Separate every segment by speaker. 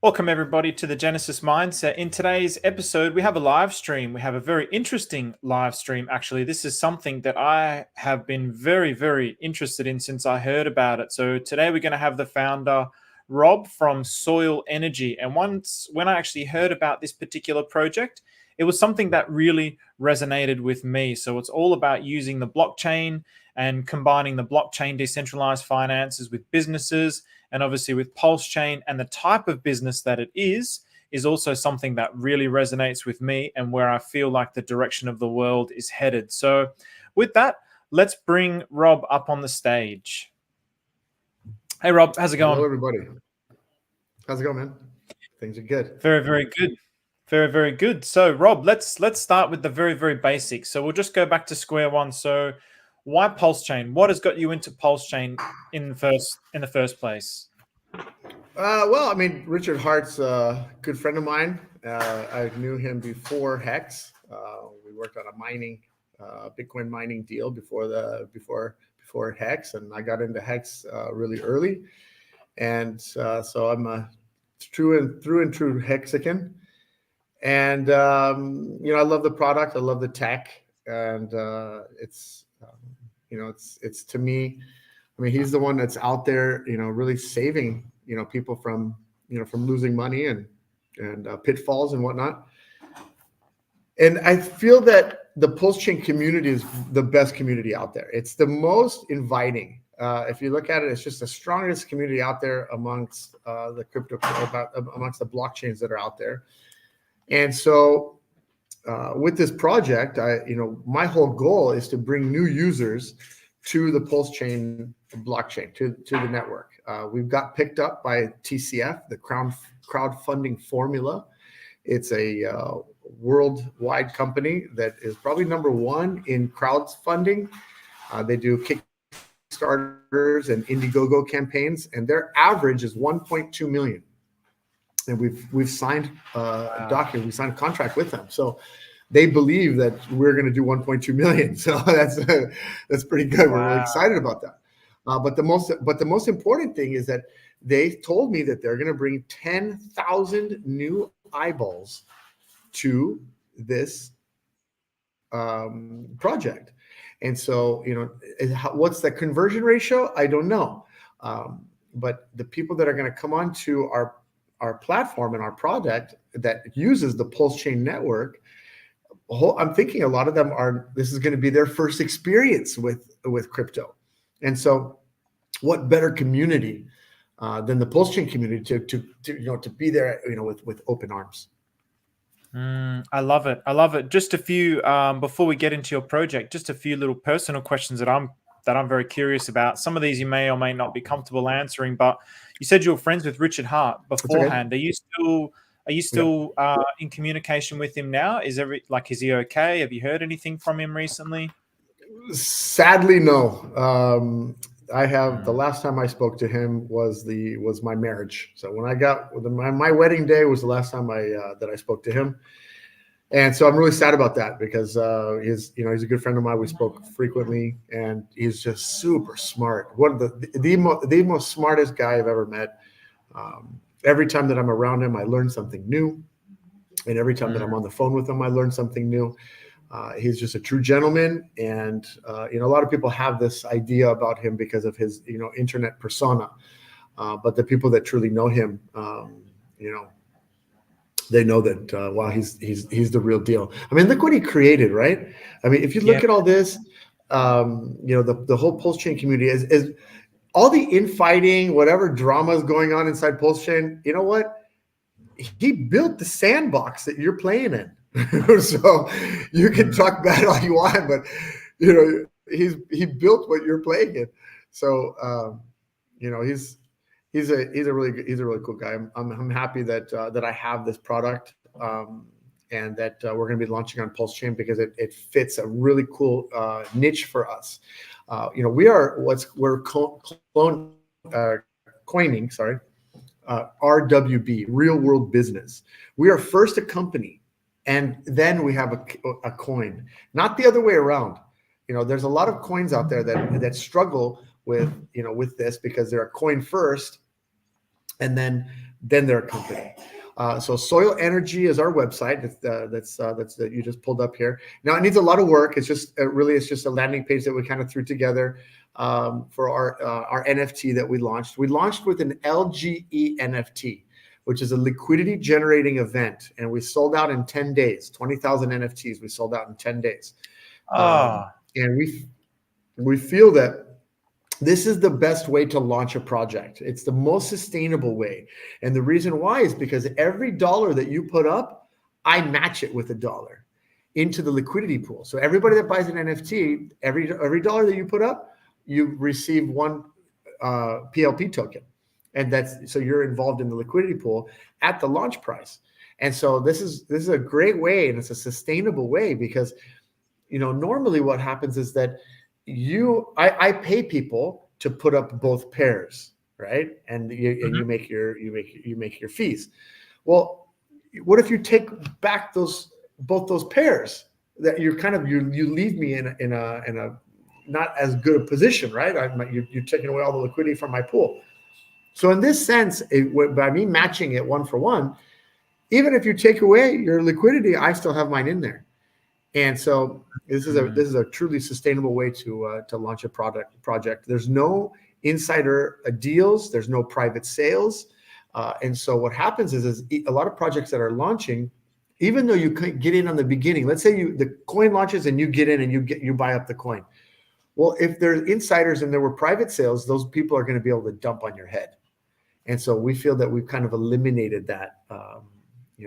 Speaker 1: Welcome everybody to the Genesis Mindset. In today's episode, we have a live stream. We have a very interesting live stream. Actually, this is something that I have been very interested in since I heard about it. So today we're going to have the founder, Rob from Soyl Energy. And when I actually heard about this particular project, it was something that really resonated with me. So it's all about using the blockchain and combining the blockchain decentralized finances with businesses, and obviously with Pulsechain, and the type of business that it is also something that really resonates with me and where I feel like the direction of the world is headed. So with that, let's bring Rob up on the stage. Hey Rob, how's it going?
Speaker 2: Hello everybody. How's it going, man? Things are good.
Speaker 1: Very good. Very good. So Rob, let's start with the very basics. So we'll just go back to square one. So why Pulsechain? What has got you into Pulsechain in the first place?
Speaker 2: Well, I mean, Richard Hart's a good friend of mine. I knew him before Hex. We worked on a mining, Bitcoin mining deal before Hex, and I got into Hex really early. And so I'm a through and true Hexican. And I love the product. I love the tech, and it's to me. I mean, he's the one that's out there, really saving, people from losing money and pitfalls and whatnot. And I feel that the Pulsechain community is the best community out there. It's the most inviting. If you look at it, it's just the strongest community out there amongst amongst the blockchains that are out there. And so with this project, my whole goal is to bring new users to the Pulsechain blockchain, to the network. We've got picked up by TCF, the crowdfunding formula. It's a worldwide company that is probably number one in crowdfunding. They do Kickstarters and Indiegogo campaigns, and their average is 1.2 million. And we've signed a document, we signed a contract with them. So they believe that we're going to do 1.2 million. So that's pretty good. Wow. We're really excited about that. But the most important thing is that they told me that they're going to bring 10,000 new eyeballs to this project. And so, what's the conversion ratio? I don't know. But the people that are going to come onto our platform and our product that uses the Pulsechain network, I'm thinking a lot of them this is going to be their first experience with crypto. And so what better community than the Pulsechain community to be there, with open arms.
Speaker 1: I love it. Just a few, before we get into your project, just a few little personal questions that I'm very curious about. Some of these you may or may not be comfortable answering, but you said you were friends with Richard Hart beforehand. Okay. Are you still in communication with him now? Is he okay? Have you heard anything from him recently?
Speaker 2: Sadly, no. I have the last time I spoke to him was my marriage. So when I got my wedding day was the last time that I spoke to him. And so I'm really sad about that because he's a good friend of mine. We spoke frequently, and he's just super smart. One of the most smartest guy I've ever met. Every time that I'm around him, I learn something new, and every time that I'm on the phone with him, I learn something new. He's just a true gentleman, and a lot of people have this idea about him because of his internet persona, but the people that truly know him, they know that wow, he's the real deal. I mean, look what he created, right? I mean, if you look at all this, the whole Pulsechain community is all the infighting, whatever drama is going on inside Pulsechain. You know what? He built the sandbox that you're playing in. So you can talk bad all you want, but he built what you're playing in. So he's a really cool guy. I'm happy that I have this product and that we're going to be launching on Pulsechain because it fits a really cool niche for us. We're coining RWB, real world business. We are first a company, and then we have a coin, not the other way around. There's a lot of coins out there that struggle with this because they're a coin first, and then then they're a company. So Soyl Energy is our website. That's that you just pulled up here. Now it needs a lot of work. It's just it's just a landing page that we kind of threw together for our NFT that we launched. We launched with an LGE NFT, which is a liquidity generating event, and we sold out in 10 days. 20,000 NFTs we sold out in 10 days. And we feel that this is the best way to launch a project. It's the most sustainable way. And the reason why is because every dollar that you put up, I match it with $1 into the liquidity pool. So everybody that buys an NFT, every dollar that you put up, you receive one PLP token. And so you're involved in the liquidity pool at the launch price. And so this is a great way, and it's a sustainable way, because normally what happens is that I pay people to put up both pairs, right? And you make your fees. Well, what if you take back both those pairs? That you leave me in a not as good a position, right? You're taking away all the liquidity from my pool. So in this sense, by me matching it 1-for-1, even if you take away your liquidity, I still have mine in there. And so this is a truly sustainable way to launch a project. There's no insider deals. There's no private sales. And so what happens is a lot of projects that are launching, even though you get in on the beginning, let's say the coin launches and you get in and you buy up the coin. Well, if there's insiders and there were private sales, those people are going to be able to dump on your head. And so we feel that we've kind of eliminated that,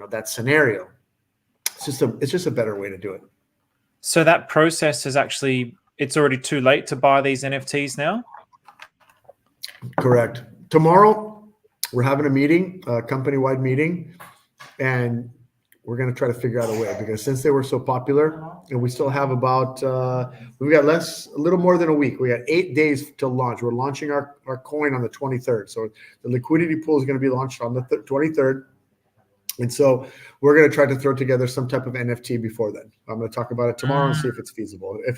Speaker 2: that scenario. It's just a better way to do it.
Speaker 1: So that process is it's already too late to buy these NFTs now?
Speaker 2: Correct. Tomorrow, we're having a meeting, a company-wide meeting, and we're going to try to figure out a way, because since they were so popular, and we still have we've got a little more than a week. We got 8 days to launch. We're launching our coin on the 23rd. So the liquidity pool is going to be launched on the 23rd. And so we're going to try to throw together some type of NFT before then. I'm going to talk about it tomorrow and see if it's feasible. If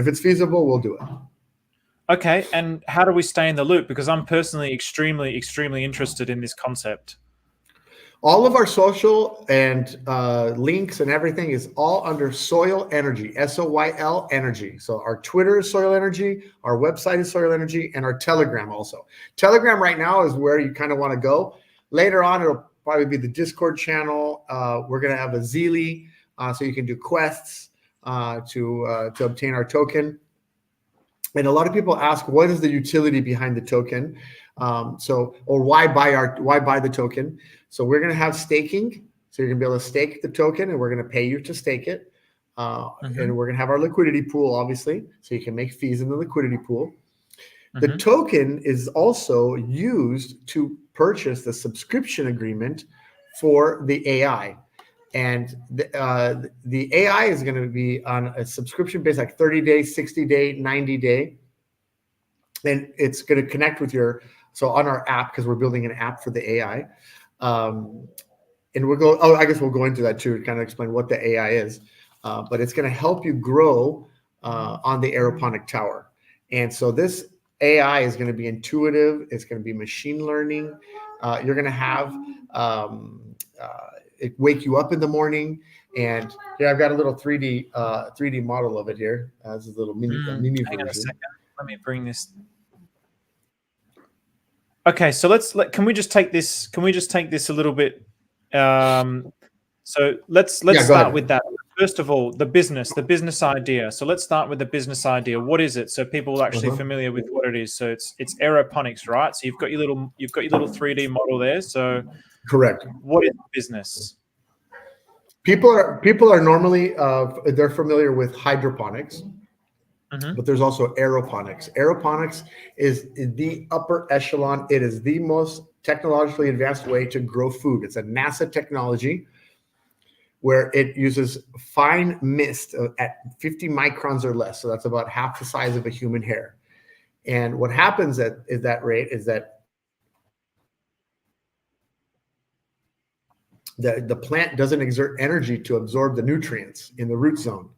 Speaker 2: it's feasible, we'll do it.
Speaker 1: Okay. And how do we stay in the loop? Because I'm personally extremely, extremely interested in this concept.
Speaker 2: All of our social and links and everything is all under Soyl Energy, Soyl Energy. So our Twitter is Soyl Energy, our website is Soyl Energy, and our Telegram also. Telegram right now is where you kind of want to go. Later on, it'll probably be the Discord channel. We're going to have a Zeely, so you can do quests to obtain our token. And a lot of people ask, what is the utility behind the token? Or why buy the token? So we're going to have staking. So you're going to be able to stake the token, and we're going to pay you to stake it. And we're going to have our liquidity pool, obviously, so you can make fees in the liquidity pool. The token is also used to purchase the subscription agreement for the AI. And the AI is going to be on a subscription base, like 30-day, 60-day, 90-day. And it's going to connect with on our app, because we're building an app for the AI. And I guess we'll go into that too, to kind of explain what the AI is. But it's going to help you grow on the Aeroponic Tower. And so this AI is going to be intuitive. It's going to be machine learning. You're going to have it wake you up in the morning. And here I've got a little 3D model of it here. This is a little mini version.
Speaker 1: Hang on a second. Let me bring this. Okay, so can we just take this? Can we just take this a little bit? So let's start with that. First of all, the business idea. So let's start with the business idea. What is it? So people are actually familiar with what it is. So it's Aeroponics, right? So you've got your little 3D model there. So
Speaker 2: correct.
Speaker 1: What is business?
Speaker 2: People are normally they're familiar with hydroponics, but there's also aeroponics. Aeroponics is the upper echelon. It is the most technologically advanced way to grow food. It's a NASA technology where it uses fine mist at 50 microns or less. So that's about half the size of a human hair. And what happens at that rate is that the plant doesn't exert energy to absorb the nutrients in the root zone.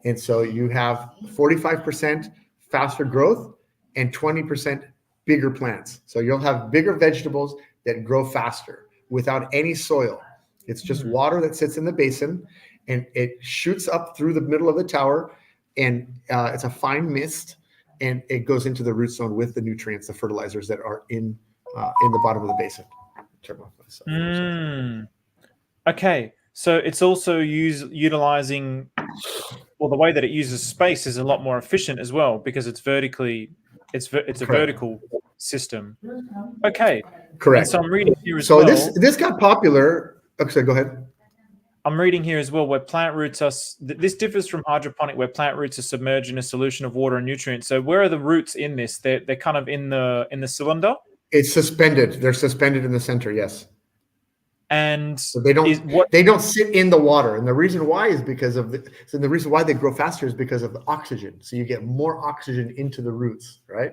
Speaker 2: And so you have 45% faster growth and 20% bigger plants. So you'll have bigger vegetables, that grow faster without any soil. It's just water that sits in the basin, and it shoots up through the middle of the tower, and it's a fine mist, and it goes into the root zone with the nutrients, the fertilizers that are in the bottom of the basin. Turn off myself.
Speaker 1: Okay, so it's also utilizing, well, the way that it uses space is a lot more efficient as well because it's vertically, it's a vertical system. Okay,
Speaker 2: correct.
Speaker 1: And so I'm reading here as
Speaker 2: so
Speaker 1: well.
Speaker 2: this got popular. Okay, go ahead.
Speaker 1: I'm reading here as well where plant roots are. This differs from hydroponic, where plant roots are submerged in a solution of water and nutrients. So where are the roots in this? They're kind of in the cylinder.
Speaker 2: It's suspended. They're suspended in the center. Yes.
Speaker 1: And
Speaker 2: so they don't sit in the water, and the reason why is because of the reason why they grow faster is because of the oxygen. So you get more oxygen into the roots, right?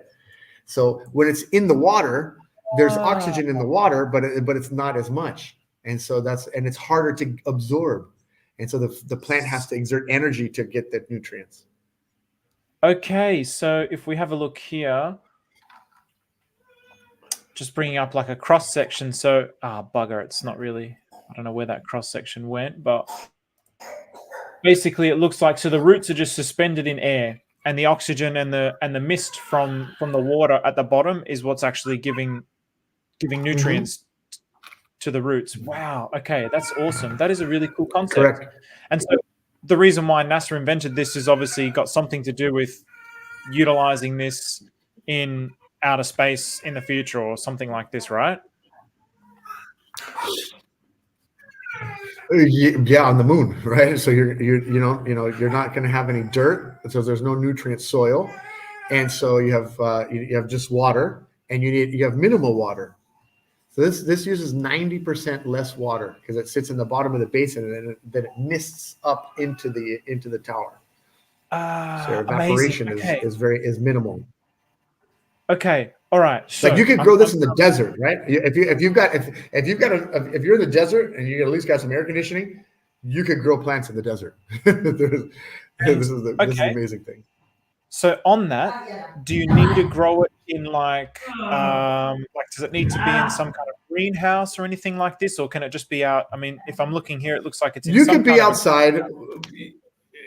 Speaker 2: So when it's in the water, there's oxygen in the water, but it's not as much, and so it's harder to absorb, and so the plant has to exert energy to get the nutrients.
Speaker 1: Okay, so if we have a look here. Just bringing up like a cross section. So, bugger, it's not really, I don't know where that cross section went, but basically it looks like, so the roots are just suspended in air, and the oxygen and the mist from the water at the bottom is what's actually giving nutrients to the roots. Wow. Okay, that's awesome. That is a really cool concept.
Speaker 2: Correct.
Speaker 1: And so the reason why NASA invented this is obviously got something to do with utilizing this in outer space in the future or something like this, right?
Speaker 2: Yeah, on the moon, right? So you're not going to have any dirt, so there's no nutrient soil, and so you have just water, and you have minimal water. So this uses 90% less water because it sits in the bottom of the basin, and then it mists up into the tower. So evaporation is minimal.
Speaker 1: Okay. All right. So
Speaker 2: like you could grow this in the desert, right? If you're in the desert and you at least got some air conditioning, you could grow plants in the desert. This is the amazing thing.
Speaker 1: So on that, do you need to grow it in like does it need to be in some kind of greenhouse or anything like this, or can it just be out? I mean, if I'm looking here, it looks like it's in
Speaker 2: you could be outside.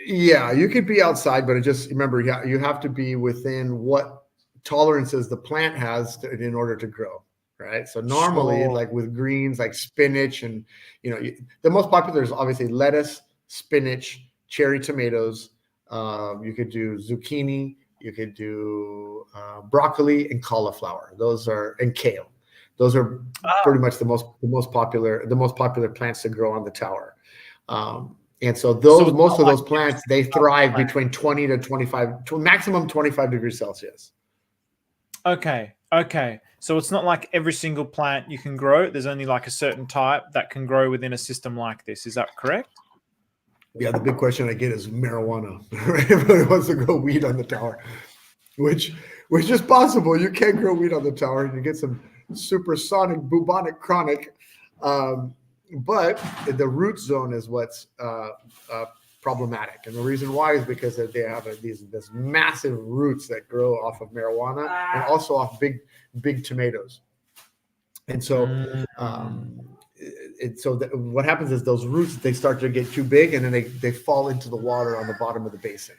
Speaker 2: Yeah, you could be outside, but remember, you have to be within what tolerances the plant has in order to grow, right? So normally, like with greens, like spinach, and the most popular is obviously lettuce, spinach, cherry tomatoes. You could do zucchini, you could do broccoli and cauliflower. And kale. Those are pretty much the most popular plants to grow on the tower. And so most of those plants, they thrive between 20 to 25, to maximum 25 degrees Celsius.
Speaker 1: Okay. So it's not like every single plant you can grow. There's only like a certain type that can grow within a system like this. Is that correct?
Speaker 2: Yeah, the big question I get is marijuana. Everybody wants to grow weed on the tower, which is possible. You can grow weed on the tower and you get some supersonic bubonic chronic. But the root zone is what's problematic, and the reason why is because they have these massive roots that grow off of marijuana and also off big tomatoes. And so, what happens is those roots, they start to get too big, and then they fall into the water on the bottom of the basin.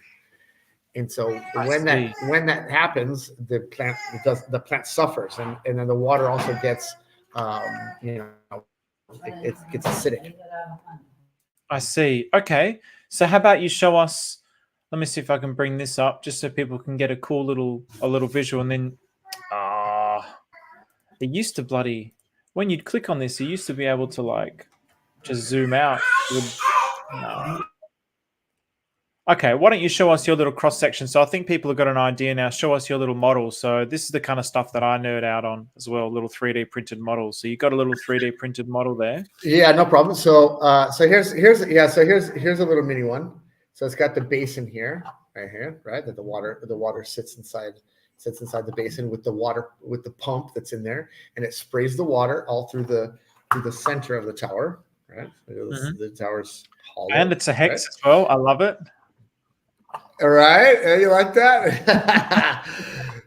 Speaker 2: And so when that happens, the plant suffers, and then the water also gets it gets acidic.
Speaker 1: I see. Okay. So how about you show us, let me see if I can bring this up just so people can get a cool little visual. And then it used to when you'd click on this, you used to be able to like just zoom out. Okay, why don't you show us your little cross section? So I think people have got an idea now. Show us your little model. So this is the kind of stuff that I nerd out on as well, little 3D printed models. So you got a little 3D printed model there.
Speaker 2: Yeah, no problem. So here's a little mini one. So it's got the basin here, right here, right? That the water sits inside the basin with the pump that's in there, and it sprays the water all through the center of the tower, right? The tower's hollow,
Speaker 1: and it's a hex as well. I love it.
Speaker 2: All right, you like that?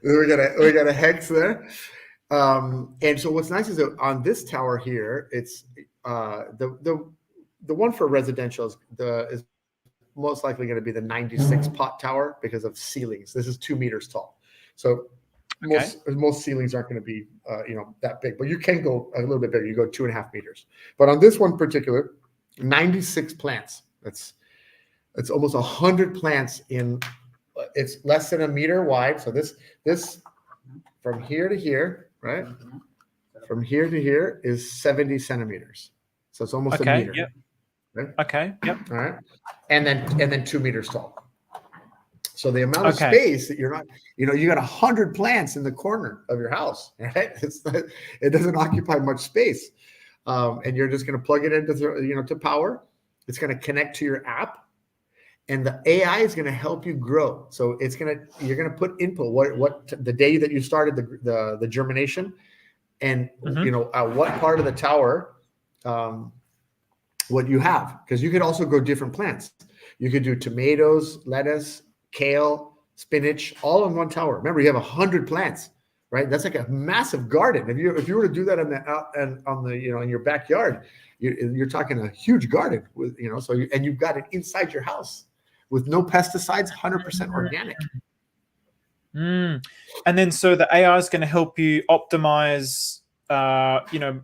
Speaker 2: we got a hex there, And so what's nice is that on this tower here, it's the one for residential is most likely going to be the 96 pot tower because of ceilings. This is 2 meters tall, so
Speaker 1: Okay.
Speaker 2: most ceilings aren't going to be that big, but you can go a little bit bigger. You go 2.5 meters, but on this one in particular, 96 plants. It's almost 100 plants in. It's less than a meter wide. So this from here to here, right? From here to here is 70 centimeters. So it's almost a meter.
Speaker 1: Yep.
Speaker 2: Right?
Speaker 1: Okay. Yep.
Speaker 2: All right. And then 2 meters tall. So the amount of space that you're not, you got 100 plants in the corner of your house, right? It doesn't occupy much space. And you're just going to plug it into, to power. It's going to connect to your app. And the AI is going to help you grow. So you're going to put input, what the day that you started the germination, and what part of the tower, what you have, because you could also grow different plants. You could do tomatoes, lettuce, kale, spinach, all in one tower. Remember, you have 100 plants, right? That's like a massive garden. If you were to do that in your backyard, you're talking a huge garden with and you've got it inside your house with no pesticides, 100% organic.
Speaker 1: And then so the AI is going to help you optimize,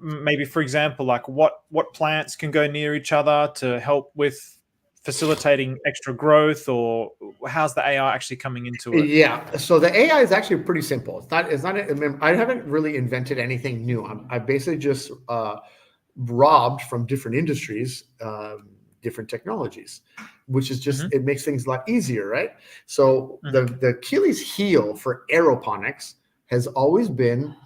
Speaker 1: maybe, for example, like what plants can go near each other to help with facilitating extra growth, or how's the AI actually coming into it?
Speaker 2: Yeah. So the AI is actually pretty simple. It's not, I haven't really invented anything new. I basically just robbed from different industries, different technologies, which is just, it makes things a lot easier, right? So the Achilles heel for aeroponics has always been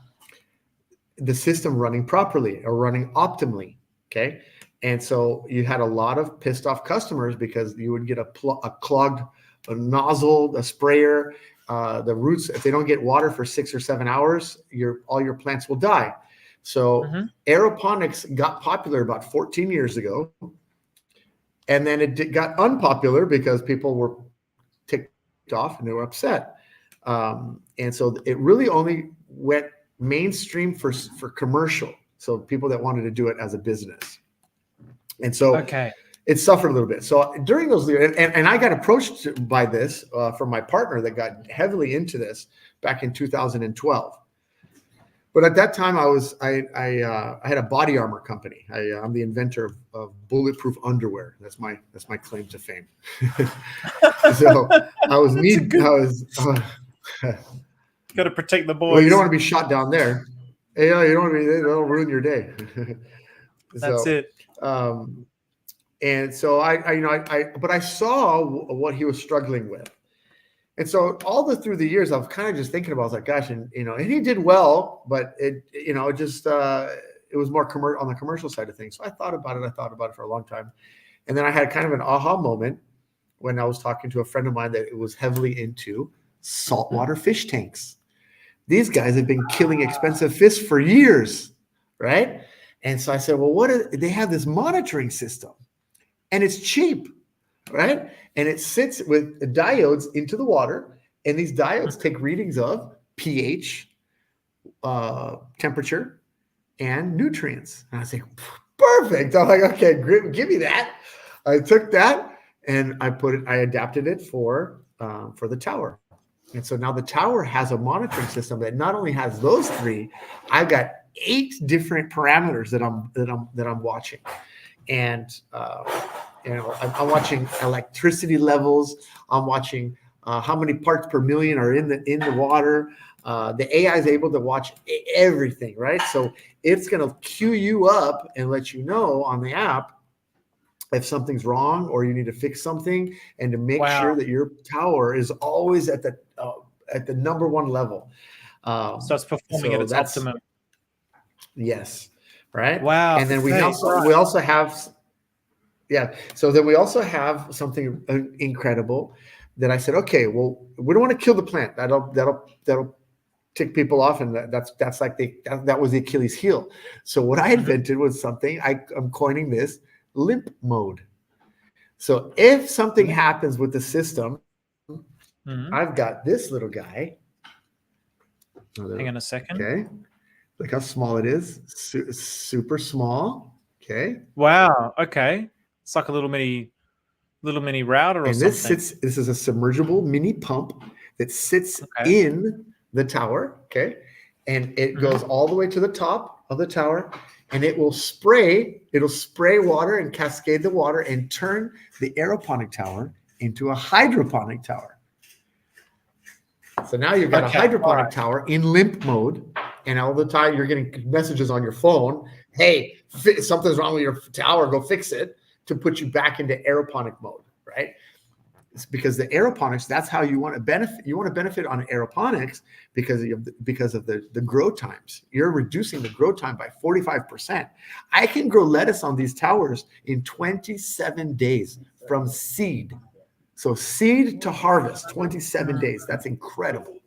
Speaker 2: the system running properly or running optimally, okay? And so you had a lot of pissed off customers because you would get a clogged nozzle, a sprayer, the roots, if they don't get water for 6 or 7 hours, all your plants will die. So aeroponics got popular about 14 years ago. And then it got unpopular because people were ticked off and they were upset. And so it really only went mainstream for commercial. So people that wanted to do it as a business. And so it suffered a little bit. So during those years, and I got approached by this from my partner that got heavily into this back in 2012. But at that time, I had a body armor company. I'm the inventor of bulletproof underwear. That's my claim to fame. So I was
Speaker 1: got to protect the boys.
Speaker 2: Well, you don't want to be shot down there. You don't want to be. That'll ruin your day.
Speaker 1: That's it.
Speaker 2: And so but I saw what he was struggling with. And so through the years, I was kind of just thinking about, I was like, gosh, and he did well, but it was more on the commercial side of things. So I thought about it for a long time. And then I had kind of an aha moment when I was talking to a friend of mine that was heavily into saltwater fish tanks. These guys have been killing expensive fish for years, right? And so I said, well, they have this monitoring system, and it's cheap, right? And it sits with diodes into the water, and these diodes take readings of pH, temperature, and nutrients. And I was like, perfect. I'm like, okay, give me that. I took that and I adapted it for the tower. And so now the tower has a monitoring system that not only has those 3, I've got 8 different parameters that I'm watching. And I'm watching electricity levels. I'm watching how many parts per million are in the water. The AI is able to watch everything, right? So it's going to queue you up and let you know on the app if something's wrong or you need to fix something, and to make sure that your tower is always at the number 1 level.
Speaker 1: So it's performing at its optimum.
Speaker 2: Yes. Right.
Speaker 1: Wow.
Speaker 2: And then we also have. Yeah. So then we also have something incredible that I said, okay, well, we don't want to kill the plant. That'll tick people off, and that's like that was the Achilles heel. So what I invented was something I'm coining this Limp mode. So if something happens with the system, I've got this little guy.
Speaker 1: Hang on a second.
Speaker 2: Okay. Look how small it is. Super small. Okay.
Speaker 1: Wow. Okay. It's like a little mini router or
Speaker 2: And
Speaker 1: something.
Speaker 2: this is a submergible mini pump that sits
Speaker 1: Okay.
Speaker 2: in the tower. Okay. And it goes all the way to the top of the tower, and it'll spray water and cascade the water and turn the aeroponic tower into a hydroponic tower. So now you've got a hydroponic tower in limp mode, and all the time you're getting messages on your phone, hey, something's wrong with your tower, go fix it, to put you back into aeroponic mode, right? It's because the aeroponics, that's how you want to benefit. You want to benefit on aeroponics because of the grow times. You're reducing the grow time by 45%. I can grow lettuce on these towers in 27 days from seed. So seed to harvest, 27 days. That's incredible.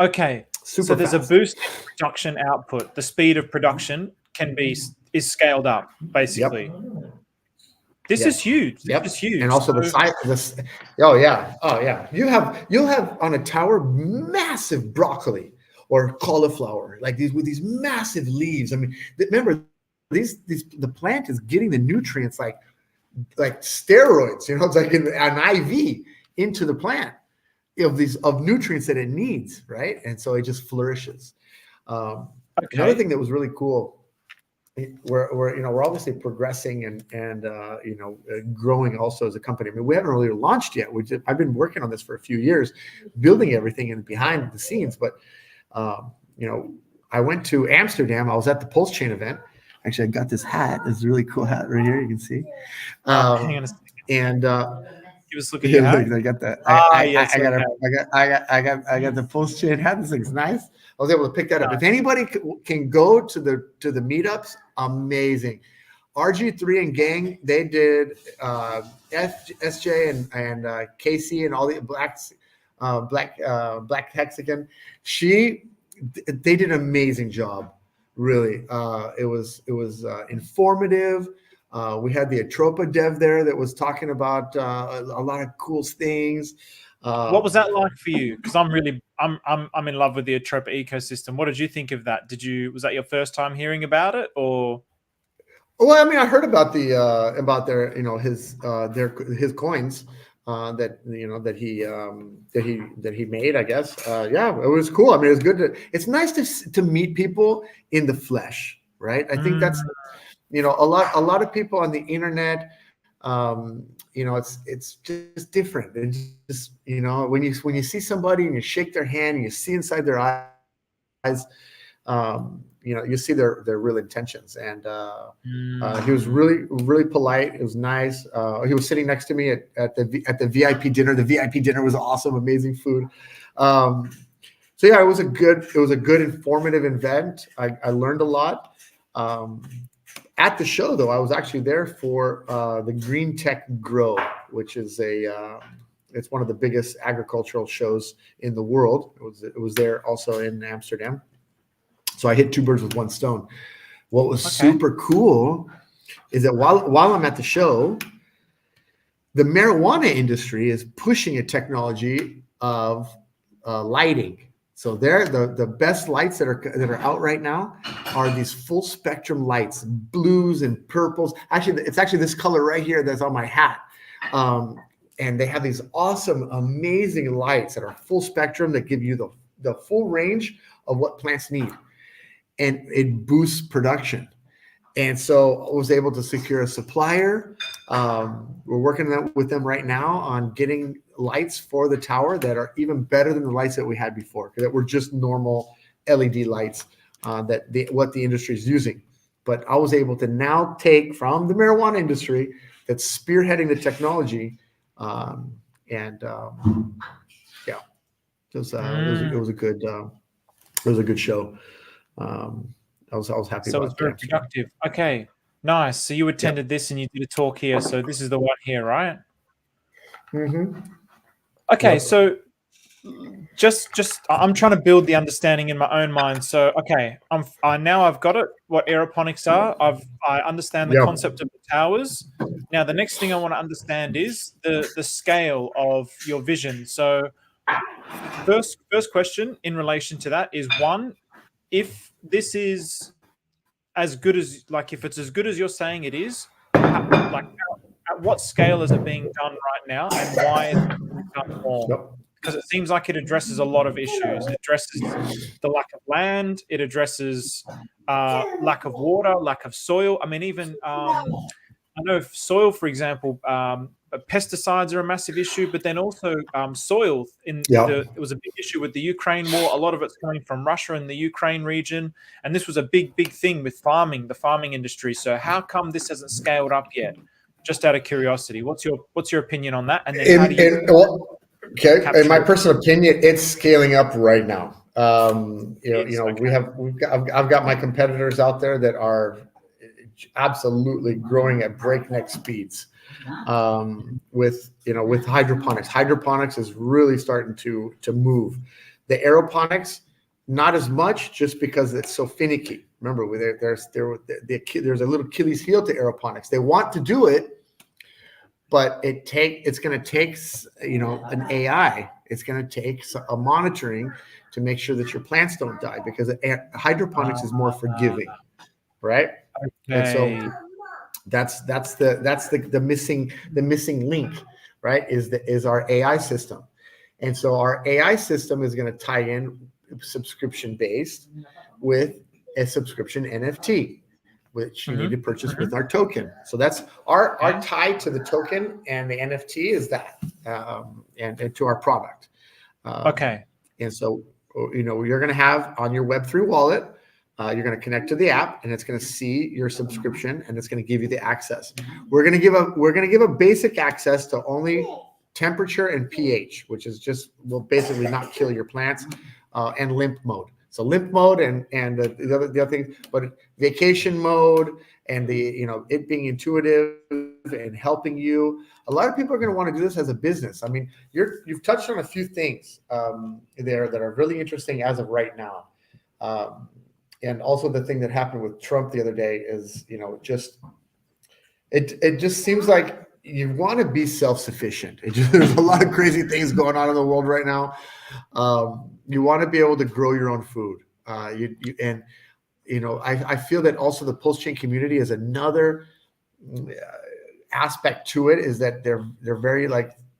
Speaker 1: Okay. So there's
Speaker 2: fast.
Speaker 1: a boost in production output. The speed of production is scaled up, basically.
Speaker 2: Yep.
Speaker 1: This is huge.
Speaker 2: Yep.
Speaker 1: This is huge.
Speaker 2: And also the size of this. Oh yeah. You'll have on a tower massive broccoli or cauliflower, like with these massive leaves. I mean, remember the plant is getting the nutrients like steroids, it's like an IV into the plant of nutrients that it needs, right? And so it just flourishes. Another thing that was really cool, we're obviously progressing and growing also as a company. I mean, we haven't really launched yet. I've been working on this for a few years, building everything and behind the scenes. But I went to Amsterdam. I was at the Pulsechain event. Actually, I got this hat. This really cool hat right here. You can see.
Speaker 1: Hang on a second.
Speaker 2: And
Speaker 1: give us a look at your hat.
Speaker 2: I got that.
Speaker 1: Yes,
Speaker 2: I got the Pulsechain hat. This looks nice. I was able to pick that up. If anybody can go to the meetups, amazing. RG3 and gang, they did SJ and Casey and all the Black Hexagon. They did an amazing job. Really, it was informative. We had the Atropa dev there that was talking about a lot of cool things.
Speaker 1: What was that like for you? Because I'm in love with the Atropa ecosystem. What did you think of that? Was that your first time hearing about it, or?
Speaker 2: Well, I mean, I heard about their his coins that he made, I guess. Yeah, it was cool. I mean, it's nice to meet people in the flesh, right? I think that's a lot of people on the internet. It's just different. It's just when you see somebody and you shake their hand and you see inside their eyes, you see their real intentions. And he was really, really polite. It was nice. He was sitting next to me at the VIP dinner. The VIP dinner was awesome, amazing food. So yeah, it was a good informative event. I learned a lot. At the show, though, I was actually there for the Green Tech Grow, which is it's one of the biggest agricultural shows in the world. It was there also in Amsterdam. So I hit two birds with one stone. What was super cool is that while I'm at the show, the marijuana industry is pushing a technology of lighting. So the best lights that are out right now are these full spectrum lights, blues and purples. Actually, it's actually this color right here that's on my hat. And they have these awesome, amazing lights that are full spectrum that give you the full range of what plants need. And it boosts production. And so I was able to secure a supplier. We're working with them right now on getting lights for the tower that are even better than the lights that we had before, that were just normal LED lights what the industry is using. But I was able to now take from the marijuana industry that's spearheading the technology, yeah, it was a good show. I was happy.
Speaker 1: So it was very productive. Okay, nice. So you attended this and you did a talk here. So this is the one here, right?
Speaker 2: Mm-hmm.
Speaker 1: Okay, so just I'm trying to build the understanding in my own mind. So okay, now I've got it. What aeroponics are. I understand the concept of the towers. Now the next thing I want to understand is the scale of your vision. So first question in relation to that is, one, if this is as good as, like, if it's as good as you're saying it is, at what scale is it being done right now, and why is it being done more?
Speaker 2: Yep.
Speaker 1: Because it seems like it addresses a lot of issues. It addresses the lack of land. It addresses lack of water, lack of soil. I mean, even I know soil, for example, pesticides are a massive issue, but then also soil. It was a big issue with the Ukraine war. A lot of it's coming from Russia and the Ukraine region, and this was a big thing with farming, the farming industry. So how come this hasn't scaled up yet? Just out of curiosity, what's your opinion on that? And then how do you?
Speaker 2: Okay, in my personal opinion, it's scaling up right now. I've got my competitors out there that are absolutely growing at breakneck speeds. With hydroponics. Hydroponics is really starting to move. The aeroponics, not as much, just because it's so finicky. Remember, there's a little Achilles heel to aeroponics. They want to do it, but it's going to take an AI. It's going to take a monitoring to make sure that your plants don't die, because hydroponics is more forgiving, right? Okay. And so that's the missing link, right? Is our AI system. And so our AI system is going to tie in subscription based with a subscription NFT, which you need to purchase with our token. So that's our tie to the token, and the NFT is that, and to our product.
Speaker 1: Okay.
Speaker 2: And so, you're going to have on your Web3 wallet, you're going to connect to the app, and it's going to see your subscription, and it's going to give you the access. We're going to give a basic access to only temperature and pH, which is will basically not kill your plants, and limp mode. So limp mode and the other thing, but vacation mode and it being intuitive and helping you. A lot of people are going to want to do this as a business. I mean, you've touched on a few things there that are really interesting as of right now. And also the thing that happened with Trump the other day is, it just seems like you want to be self-sufficient. There's a lot of crazy things going on in the world right now. You want to be able to grow your own food. I feel that also the Pulsechain community is another aspect to it, is that they're very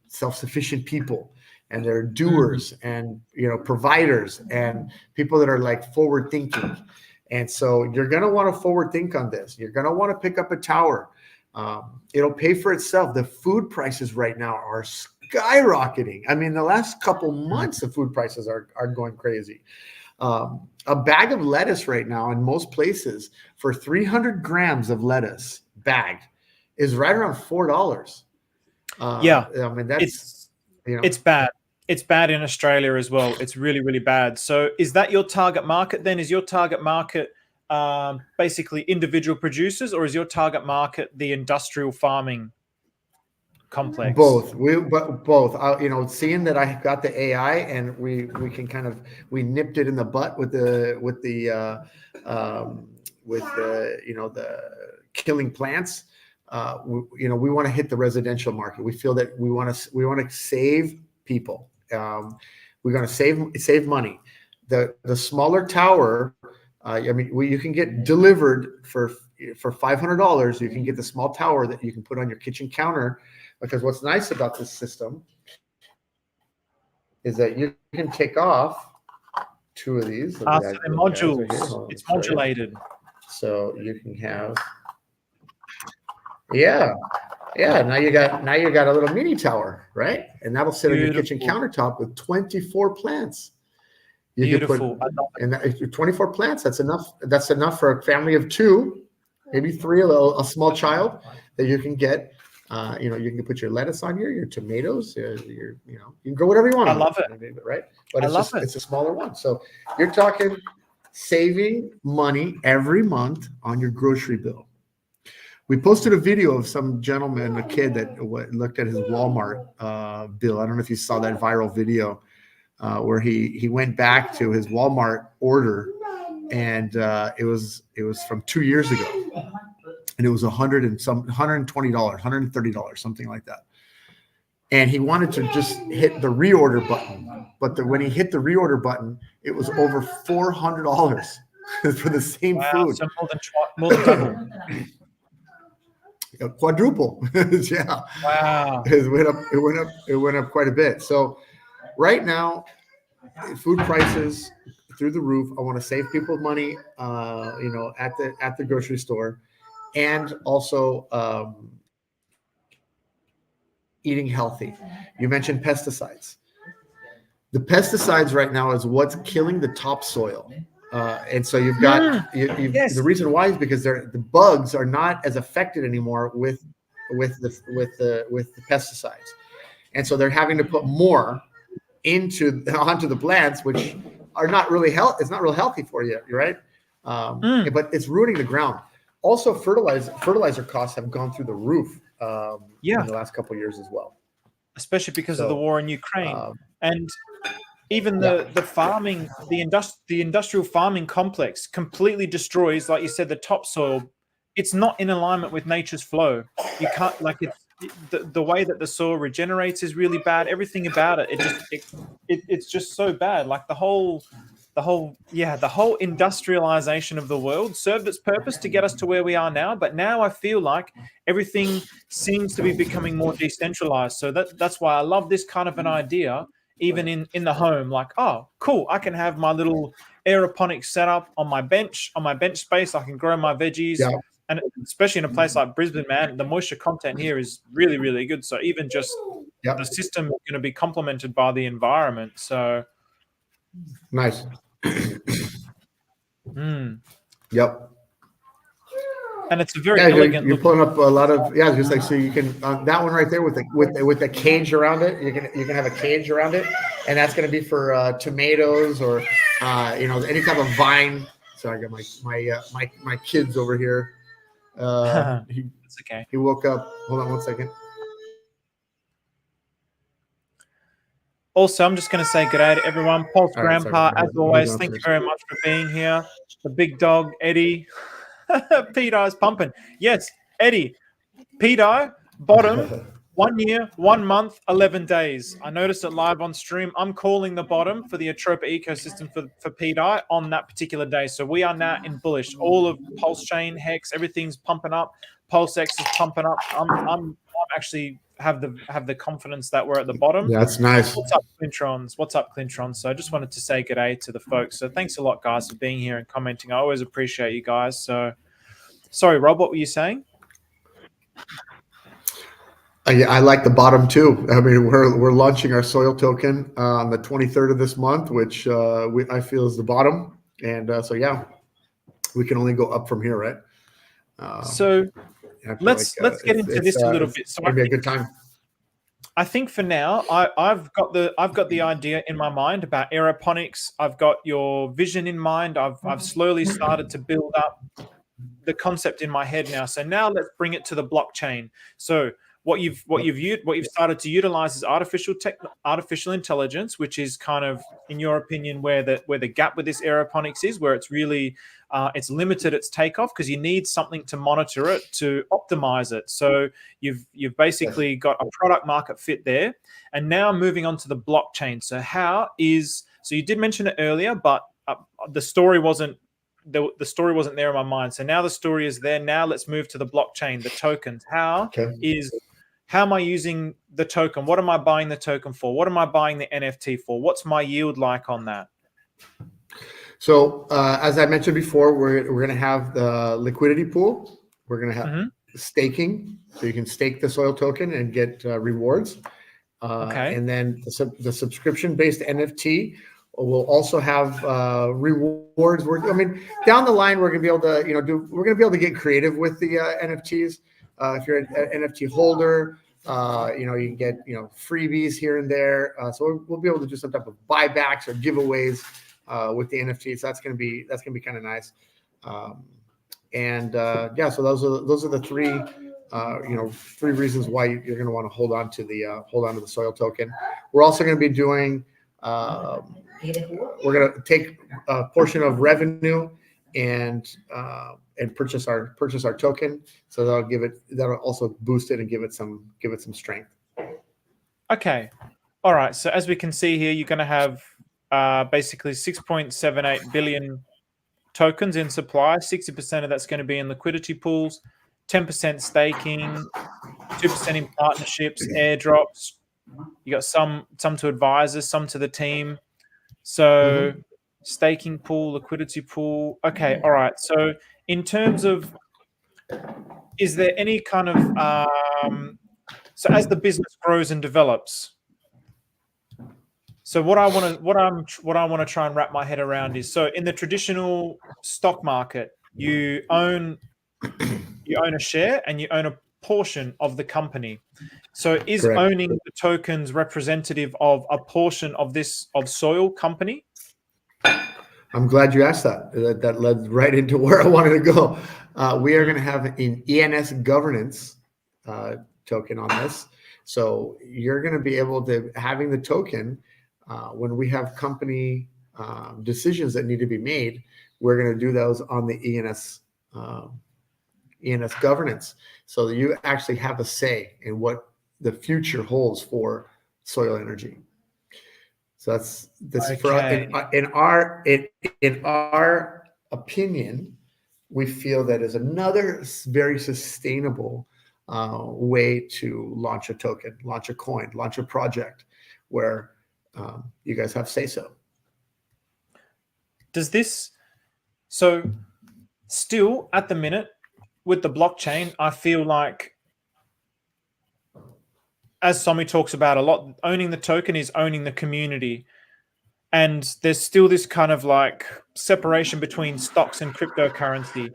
Speaker 2: self-sufficient people, and they're doers and providers and people that are forward thinking. And so you're going to want to forward think on this. You're going to want to pick up a tower. It'll pay for itself. The food prices right now are skyrocketing. I mean, the last couple months, the food prices are going crazy. A bag of lettuce right now in most places for 300 grams of lettuce bagged is right around $4.
Speaker 1: Yeah,
Speaker 2: I mean, that's
Speaker 1: it's bad. It's bad in Australia as well. It's really, really bad. So is that your target market then? Is your target market basically individual producers, or is your target market the industrial farming complex?
Speaker 2: Both. Both. Seeing that I got the AI, and we nipped it in the butt with the killing plants. We want to hit the residential market. We feel that we want to save people. We're going to save money. The smaller tower, you can get delivered for $500. You can get the small tower that you can put on your kitchen counter, because what's nice about this system is that you can take off two of these.
Speaker 1: So they're modules. It's modulated.
Speaker 2: So you can have, yeah. Now you got a little mini tower, right? And that'll sit on your kitchen countertop with 24 plants.
Speaker 1: Beautiful.
Speaker 2: And 24 plants. That's enough. That's enough for a family of two, maybe three, a small child that you can get. You can put your lettuce on here, your tomatoes, you can grow whatever you want.
Speaker 1: I love it.
Speaker 2: Right? But it's a smaller one. So you're talking saving money every month on your grocery bill. We posted a video of some gentleman, a kid that looked at his Walmart bill. I don't know if you saw that viral video where he went back to his Walmart order, and it was from 2 years ago, and it was $120, $130, something like that. and he wanted to just hit the reorder button. But when he hit the reorder button, it was over $400 for the same
Speaker 1: Wow,
Speaker 2: food.
Speaker 1: so more than double.
Speaker 2: Quadruple. Yeah.
Speaker 1: Wow.
Speaker 2: It went up quite a bit. So right now, food prices through the roof. I want to save people money, at the grocery store, and also eating healthy. You mentioned pesticides. The pesticides right now is what's killing the topsoil. And so you've got
Speaker 1: Yes.
Speaker 2: the reason why is because the bugs are not as affected anymore with the pesticides, and so they're having to put more onto the plants, which are not really it's not real healthy for you, right? But it's ruining the ground. Also, fertilizer costs have gone through the roof in the last couple of years as well,
Speaker 1: especially because of the war in Ukraine, and even the farming, the industrial farming complex completely destroys, like you said, the topsoil. It's not in alignment with nature's flow. You can't, like, the way that the soil regenerates is really bad. Everything about it's just so bad. Like the whole industrialization of the world served its purpose to get us to where we are now. But now I feel like everything seems to be becoming more decentralized. So that's why I love this kind of an idea, even in the home. Like, oh, cool, I can have my little aeroponics setup on my bench space. I can grow my veggies.
Speaker 2: Yeah.
Speaker 1: And especially in a place like Brisbane, man, the moisture content here is really, really good. So even just the system is going to be complemented by the environment. So
Speaker 2: nice. Yep.
Speaker 1: And it's a very elegant.
Speaker 2: You're pulling up a lot of just like, so you can that one right there with the cage around it. You can have a cage around it, and that's going to be for tomatoes or any type of vine. So I got my kids over here.
Speaker 1: It's okay.
Speaker 2: He woke up. Hold on one second.
Speaker 1: Also, I'm just going to say good day to everyone. Pulse Grandpa, as always, thank you very much for being here. The big dog, Eddie. Pt I's pumping. Yes, Eddie. Pt I, bottom, 1 year, 1 month, 11 days. I noticed it live on stream. I'm calling the bottom for the Atropa ecosystem for Pt I on that particular day. So we are now in bullish. All of Pulsechain, Hex, everything's pumping up. PulseX is pumping up. I'm actually have the confidence that we're at the bottom.
Speaker 2: That's nice.
Speaker 1: What's up, Clintrons? What's up, Clintrons? So I just wanted to say good day to the folks. So thanks a lot, guys, for being here and commenting. I always appreciate you guys. So sorry, Rob, what were you saying?
Speaker 2: I like the bottom too. I mean, we're launching our Soyl token on the 23rd of this month, which I feel is the bottom, and we can only go up from here, right?
Speaker 1: Let's get into this a little bit. So
Speaker 2: it'll be a good time.
Speaker 1: I think for now, I've got the idea in my mind about aeroponics. I've got your vision in mind. I've slowly started to build up the concept in my head now. So now let's bring it to the blockchain. So what you've started to utilize is artificial intelligence, which is kind of, in your opinion, where the gap with this aeroponics is, where it's really it's limited its takeoff because you need something to monitor it, to optimize it. So you've basically got a product market fit there, and now moving on to the blockchain. So so you did mention it earlier, but the story wasn't. The story wasn't there in my mind. So now the story is there. Now let's move to the blockchain, the tokens. How am I using the token? What am I buying the token for? What am I buying the NFT for? What's my yield like on that?
Speaker 2: So as I mentioned before, we're going to have the liquidity pool. We're going to have staking. So you can stake the Soyl token and get rewards. And then the subscription-based NFT will also have rewards. Down the line, we're going to be able to, we're going to be able to get creative with the NFTs. If you're an NFT holder, you can get freebies here and there. So we'll be able to do some type of buybacks or giveaways with the NFTs. So that's going to be kind of nice. So those are the three reasons why you're going to want to hold on to the Soyl token. We're also going to be doing. We're going to take a portion of revenue and purchase our token, so that'll also boost it and give it some strength.
Speaker 1: Okay. All right. So as we can see here, you're going to have basically 6.78 billion tokens in supply. 60% of that's going to be in liquidity pools, 10% staking, 2% in partnerships, airdrops. You got some to advisors, some to the team. So staking pool, liquidity pool. Okay. All right. So in terms of, is there any kind of so as the business grows and develops? So what I want to try and wrap my head around is, so in the traditional stock market, you own a share and you own a portion of the company. So is
Speaker 2: Correct.
Speaker 1: owning the tokens representative of a portion of Soyl company?
Speaker 2: I'm glad you asked that. That led right into where I wanted to go. We are going to have an ENS governance token on this. So you're going to be able to, having the token, when we have company decisions that need to be made, we're going to do those on the ENS governance. So that you actually have a say in what the future holds for Soyl Energy. So that's
Speaker 1: Okay.
Speaker 2: in our opinion, we feel that is another very sustainable way to launch a token, launch a coin, launch a project where you guys have say so.
Speaker 1: Does this, so still at the minute with the blockchain, I feel like, as Somi talks about a lot, owning the token is owning the community. And there's still this kind of like separation between stocks and cryptocurrency.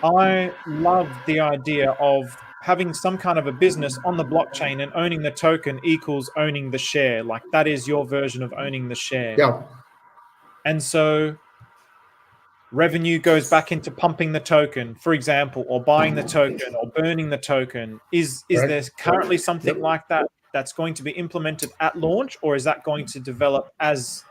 Speaker 1: I love the idea of having some kind of a business on the blockchain, and owning the token equals owning the share. Like that is your version of owning the share.
Speaker 2: Yeah.
Speaker 1: And so revenue goes back into pumping the token, for example, or buying the token or burning the token. Is there currently something like that that's going to be implemented at launch, or is that going to develop as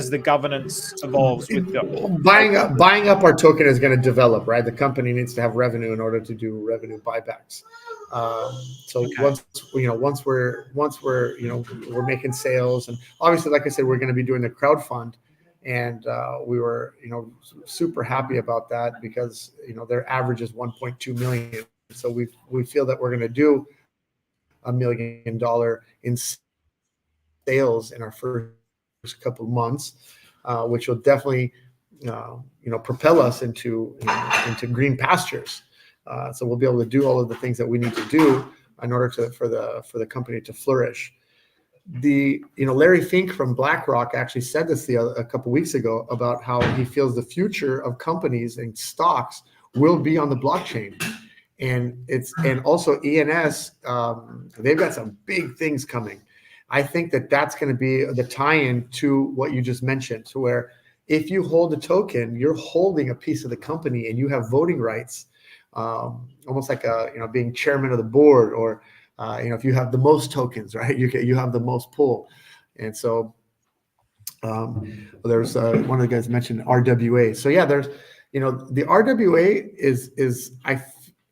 Speaker 1: the governance evolves with the
Speaker 2: Buying up our token is going to develop, right? The company needs to have revenue in order to do revenue buybacks. So
Speaker 1: Okay.
Speaker 2: once we're making sales, and obviously, like I said, we're going to be doing the crowdfund, and we were super happy about that because their average is 1.2 million. So we feel that we're going to do $1 million in sales in our first couple of months, which will definitely propel us into green pastures. So we'll be able to do all of the things that we need to do in order for the company to flourish. Larry Fink from BlackRock actually said this a couple weeks ago about how he feels the future of companies and stocks will be on the blockchain. And also ENS, they've got some big things coming. I think that's going to be the tie-in to what you just mentioned, to where if you hold a token, you're holding a piece of the company and you have voting rights, almost like being chairman of the board, or if you have the most tokens, right, you have the most pull. And so there's one of the guys mentioned RWA. So yeah, there's the RWA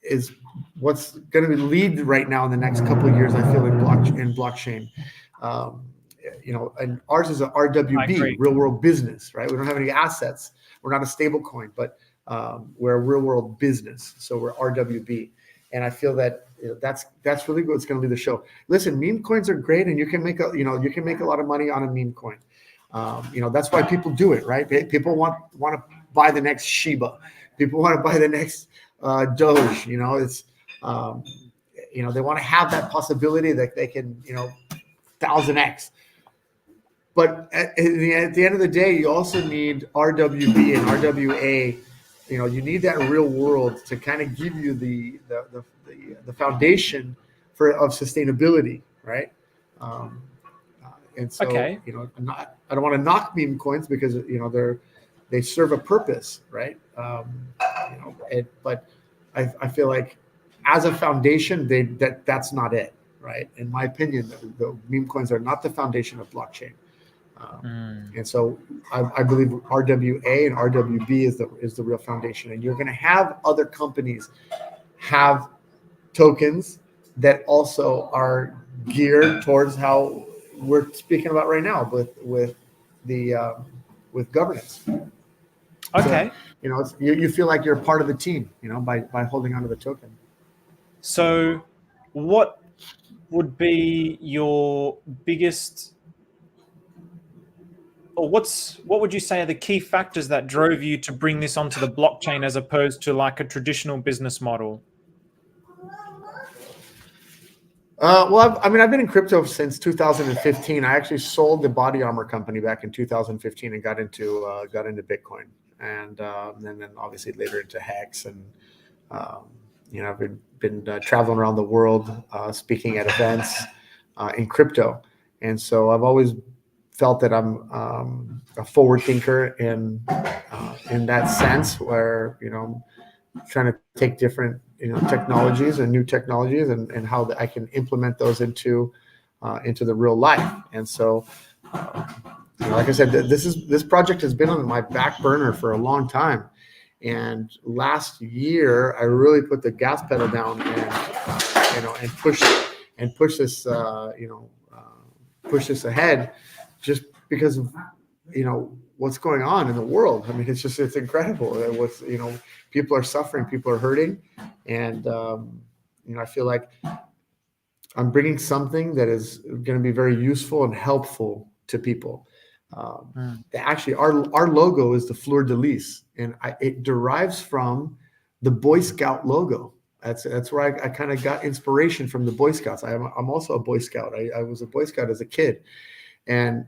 Speaker 2: is what's going to lead right now in the next couple of years, I feel, in blockchain. And ours is a RWB, real world business, right? We don't have any assets. We're not a stable coin, but we're a real world business. So we're RWB. And I feel that that's really what's going to lead the show. Listen, meme coins are great, and you can make a lot of money on a meme coin. That's why people do it, right? People want to buy the next Shiba. People want to buy the next Doge. It's they want to have that possibility that they can 1000x. But at the end of the day, you also need RWB and RWA. You need that real world to kind of give you the foundation of sustainability, right? And so,
Speaker 1: Okay.
Speaker 2: I don't want to knock meme coins because they serve a purpose, right? But I feel like as a foundation, that's not it, right? In my opinion, the meme coins are not the foundation of blockchain. And so I believe RWA and RWB is the real foundation. And you're going to have other companies have tokens that also are geared towards how we're speaking about right now with the with governance.
Speaker 1: Okay.
Speaker 2: So, you feel like you're part of the team, by holding onto the token.
Speaker 1: So what would be your biggest, or what would you say are the key factors that drove you to bring this onto the blockchain as opposed to like a traditional business model?
Speaker 2: Well, I've been in crypto since 2015. I actually sold the body armor company back in 2015 and got into Bitcoin, and then obviously later into Hex, and I've been traveling around the world, speaking at events in crypto, and so I've always felt that I'm a forward thinker in that sense, where trying to take different technologies and new technologies and how I can implement those into the real life. And so, like I said, this project has been on my back burner for a long time. And last year, I really put the gas pedal down and push this push this ahead, just because of what's going on in the world. I mean, it's incredible. People are suffering, people are hurting, and I feel like I'm bringing something that is going to be very useful and helpful to people. Actually, our logo is the fleur de lis, and it derives from the Boy Scout logo. That's where I kind of got inspiration from the Boy Scouts. I'm also a Boy Scout. I was a Boy Scout as a kid, and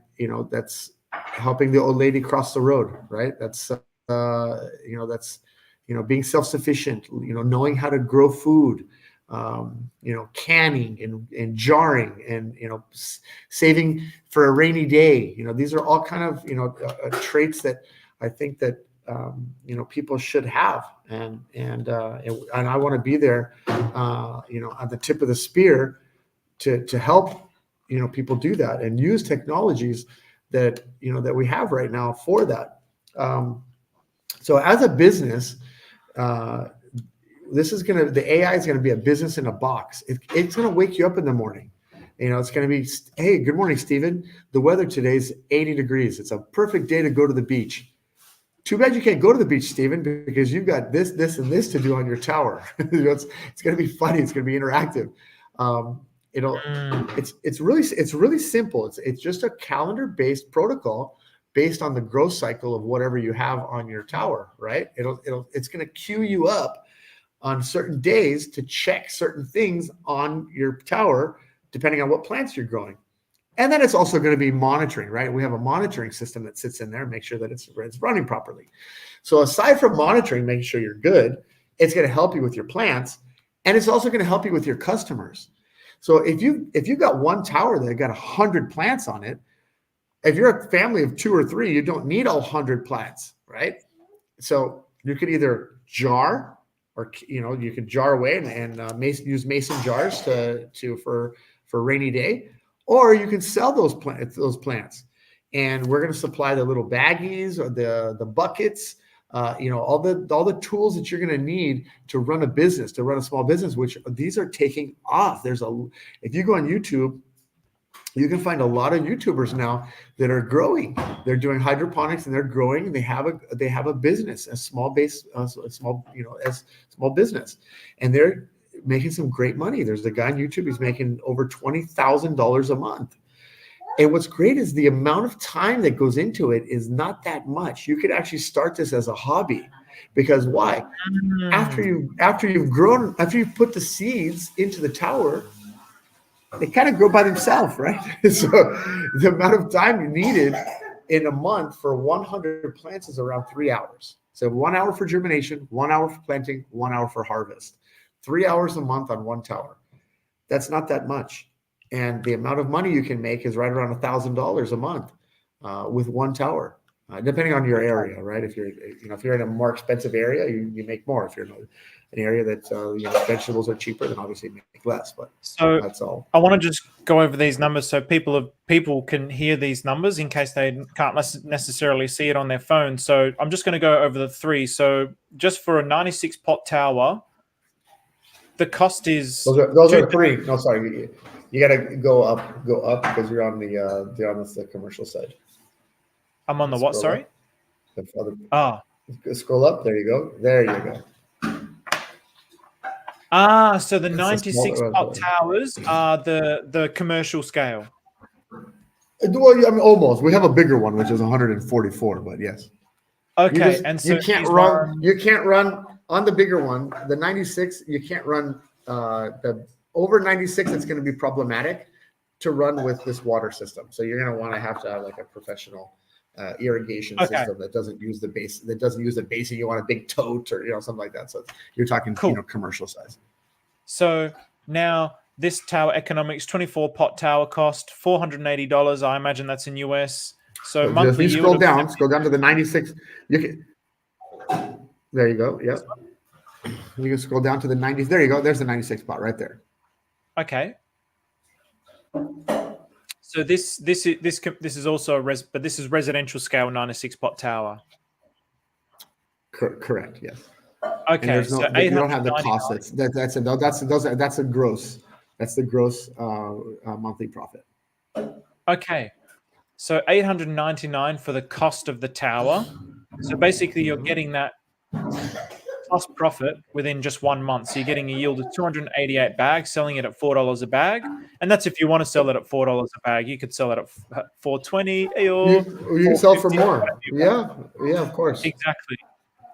Speaker 2: that's helping the old lady cross the road, right? That's being self-sufficient, knowing how to grow food, canning and jarring, and saving for a rainy day. These are all kind of traits that I think that people should have, and I want to be there, on the tip of the spear to help people do that and use technologies that that we have right now for that. So as a business, the AI is going to be a business in a box. It's going to wake you up in the morning. It's going to be, hey, good morning, Steven. The weather today is 80 degrees. It's a perfect day to go to the beach. Too bad you can't go to the beach, Steven, because you've got this, and this to do on your tower. It's going to be funny. It's going to be interactive. It's really simple. It's just a calendar-based protocol based on the growth cycle of whatever you have on your tower, right? It's going to queue you up on certain days to check certain things on your tower, depending on what plants you're growing. And then it's also going to be monitoring, right? We have a monitoring system that sits in there and makes sure that it's running properly. So aside from monitoring, making sure you're good, it's going to help you with your plants, and it's also going to help you with your customers. So if you got one tower that got 100 plants on it, if you're a family of 2 or 3, you don't need all 100 plants, right? So you could either jar, or you could jar away and use mason jars for rainy day, or you can sell those plants. And we're going to supply the little baggies or the buckets, all the tools that you're going to need to run a business, to run a small business, which these are taking off. If you go on YouTube, you can find a lot of YouTubers now that are growing. They're doing hydroponics and they're growing. They have a business, a small business, and they're making some great money. There's a guy on YouTube, he's making over $20,000 a month. And what's great is the amount of time that goes into it is not that much. You could actually start this as a hobby, because why? After you've put the seeds into the tower, they kind of grow by themselves, right? So the amount of time you needed in a month for 100 plants is around 3 hours. So 1 hour for germination, 1 hour for planting, 1 hour for harvest. 3 hours a month on one tower. That's not that much. And the amount of money you can make is right around $1,000 a month with one tower, depending on your area, right? If you're in a more expensive area, you make more. If you're in an area that vegetables are cheaper, then obviously you make less. But
Speaker 1: so
Speaker 2: that's all.
Speaker 1: I want to just go over these numbers so people can hear these numbers in case they can't necessarily see it on their phone. So I'm just going to go over the 3. So just for a 96 pot tower, the cost is
Speaker 2: those are 3. No, sorry. You got to go up because you're on the commercial side.
Speaker 1: I'm on the what? Sorry.
Speaker 2: Scroll up. There you go. There you go.
Speaker 1: So the 96 pot towers are the commercial scale.
Speaker 2: Well, I mean, almost. We have a bigger one, which is 144, but yes.
Speaker 1: Okay,
Speaker 2: you can't run on the bigger one. The 96, you can't run the over 96. It's going to be problematic to run with this water system. So you're going to want to have like a professional irrigation system that doesn't use the base. That doesn't use the basin. You want a big tote or something like that. So you're talking commercial size.
Speaker 1: So now this tower economics 24 pot tower cost $480. I imagine that's in US. So monthly
Speaker 2: if you scroll down to the 96. You can. There you go. Yep. You can scroll down to the 90s. There you go. There's the 96 pot right there.
Speaker 1: Okay. So this is also but this is residential scale 96 pot tower.
Speaker 2: Correct. Yes.
Speaker 1: Okay.
Speaker 2: So you don't have the cost. That's a gross. That's the gross monthly profit.
Speaker 1: Okay. So $899 for the cost of the tower. So basically, you're getting that plus profit within just 1 month. So you're getting a yield of 288 bags, selling it at $4 a bag, and that's if you want to sell it at $4 a bag. You could sell it at $4.20 or
Speaker 2: you can sell for more. Yeah, of course.
Speaker 1: Exactly.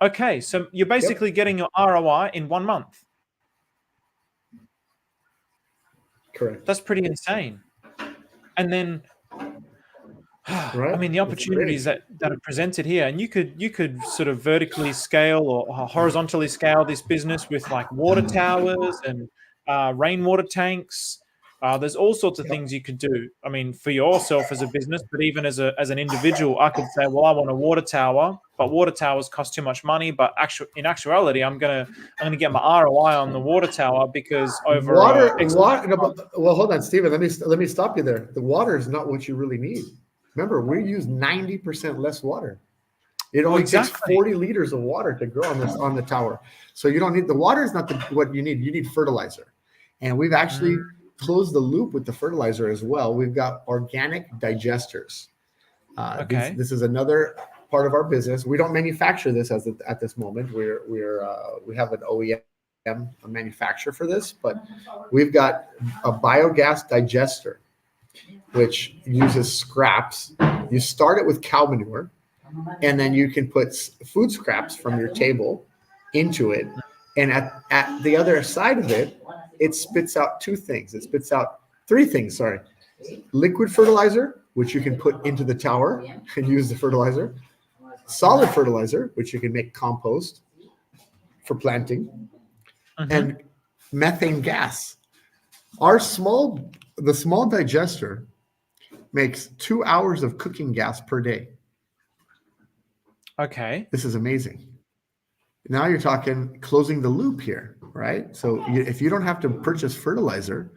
Speaker 1: Okay, so you're basically getting your ROI in 1 month.
Speaker 2: Correct.
Speaker 1: That's pretty insane. And then,
Speaker 2: right?
Speaker 1: I mean, the opportunities that are presented here, and you could sort of vertically scale or horizontally scale this business with like water towers and rainwater tanks. There's all sorts of things you could do. I mean, for yourself as a business, but even as an individual, I could say, well, I want a water tower, but water towers cost too much money. But in actuality, I'm gonna get my ROI on the water tower because over
Speaker 2: water. Well, hold on, Steven. Let me stop you there. The water is not what you really need. Remember, we use 90% less water. It only takes 40 liters of water to grow on the tower. So you don't need the water is not what you need. You need fertilizer, and we've actually closed the loop with the fertilizer as well. We've got organic digesters. This is another part of our business. We don't manufacture this at this moment. We have an OEM manufacturer for this, but we've got a biogas digester, which uses scraps. You start it with cow manure, and then you can put food scraps from your table into it. And at the other side of it, it spits out three things, sorry. Liquid fertilizer, which you can put into the tower and use the fertilizer. Solid fertilizer, which you can make compost for planting. And methane gas. The small digester makes 2 hours of cooking gas per day.
Speaker 1: Okay.
Speaker 2: This is amazing. Now you're talking closing the loop here, right? So if you don't have to purchase fertilizer,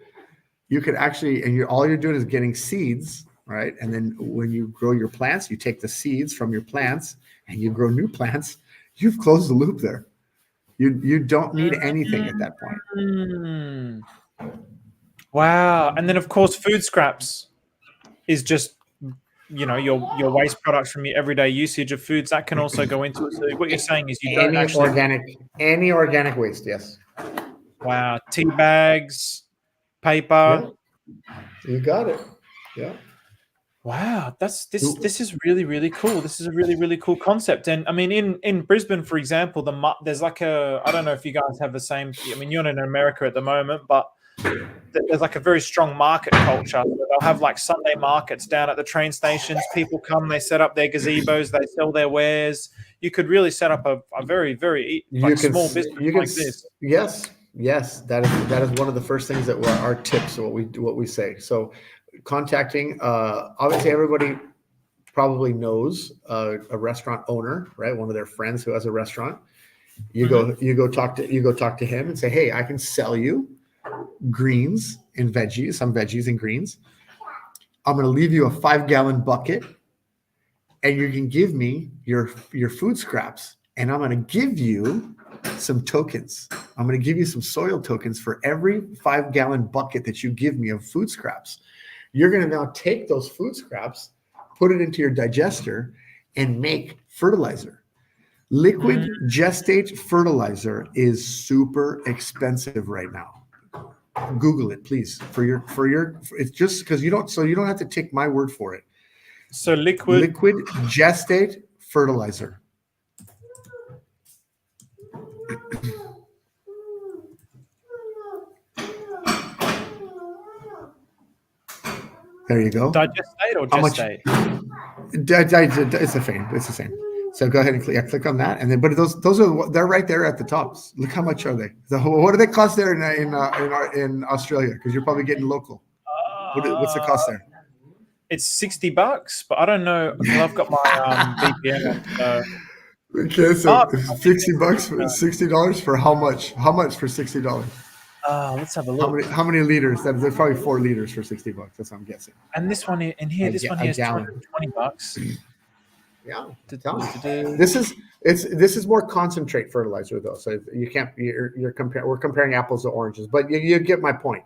Speaker 2: you could actually, and all you're doing is getting seeds, right? And then when you grow your plants, you take the seeds from your plants and you grow new plants. You've closed the loop there. You don't need anything at that point.
Speaker 1: Wow. And then of course, food scraps is just, your waste products from your everyday usage of foods that can also go into it. So what you're saying is you don't actually
Speaker 2: any organic waste. Yes.
Speaker 1: Wow. Tea bags, paper.
Speaker 2: Yeah. You got it. Yeah.
Speaker 1: Wow. This is really, really cool. This is a really, really cool concept. And I mean, in Brisbane, for example, there's like I don't know if you guys have the same, I mean, you're in America at the moment, but there's like a very strong market culture. They'll have like Sunday markets down at the train stations. People come, they set up their gazebos, they sell their wares. You could really set up a very, very small business like this.
Speaker 2: Yes. That is one of the first things that were our tips. What we say. So, contacting. Obviously, everybody probably knows a restaurant owner, right? One of their friends who has a restaurant. You go talk to him and say, hey, I can sell you greens and veggies, some veggies and greens. I'm going to leave you a 5-gallon bucket and you can give me your food scraps and I'm going to give you some tokens. I'm going to give you some Soyl tokens for every 5-gallon bucket that you give me of food scraps. You're going to now take those food scraps, put it into your digester, and make fertilizer. Liquid gestate fertilizer is super expensive right now. Google it, please. It's just because you don't have to take my word for it.
Speaker 1: So liquid
Speaker 2: gestate fertilizer. There you go.
Speaker 1: Digestate or gestate?
Speaker 2: It's the same. It's the same. So go ahead and click on that, and then but they're right there at the tops. Look how much are they? So what do they cost there in Australia? Because you're probably getting local. What's the cost there?
Speaker 1: It's $60, but I don't know. I've got my VPN.
Speaker 2: Okay, so $60 for $60 for how much? How much for $60?
Speaker 1: Let's have a look.
Speaker 2: How many liters? There's probably 4 liters for $60. That's what I'm guessing.
Speaker 1: And this one in here, this one here is $220.
Speaker 2: Yeah, this is more concentrate fertilizer though, so you can't. We're comparing apples to oranges, but you get my point,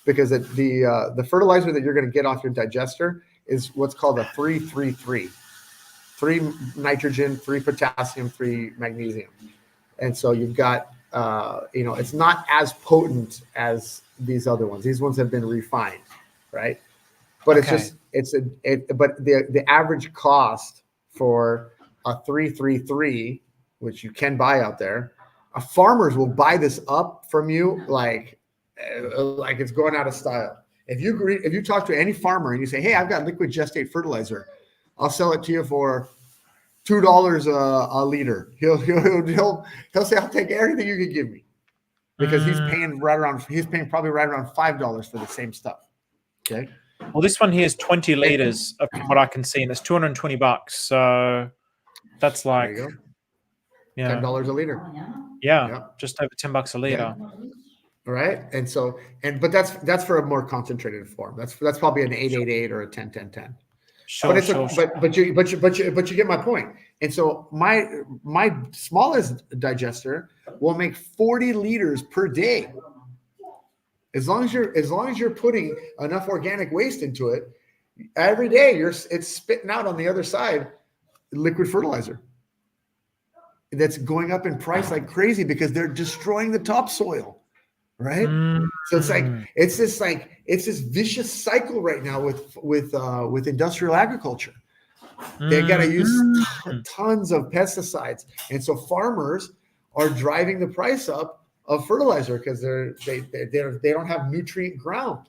Speaker 2: because the fertilizer that you're going to get off your digester is what's called a 3-3-3. 3 nitrogen, 3 potassium, 3 magnesium, and so you've got it's not as potent as these other ones. These ones have been refined, right? But but the average cost for a 3-3-3, which you can buy out there, farmers will buy this up from you like it's going out of style. If you talk to any farmer and you say, "Hey, I've got liquid gestate fertilizer, I'll sell it to you for $2 a liter," he'll say, "I'll take everything you can give me," because he's paying probably right around $5 for the same stuff. Okay.
Speaker 1: Well, this one here is 20 liters from what I can see, and it's $220. So that's like
Speaker 2: $10 a liter.
Speaker 1: Yeah, just over $10 a liter.
Speaker 2: Yeah. Right. And so but that's for a more concentrated form. That's probably an 888 or a 10-10-10.
Speaker 1: Sure,
Speaker 2: but you get my point. And so my smallest digester will make 40 liters per day. As long as you're putting enough organic waste into it, every day it's spitting out on the other side liquid fertilizer that's going up in price like crazy because they're destroying the topsoil, right? So it's this vicious cycle right now with industrial agriculture. They got to use tons of pesticides, and so farmers are driving the price up of fertilizer because they don't have nutrient ground.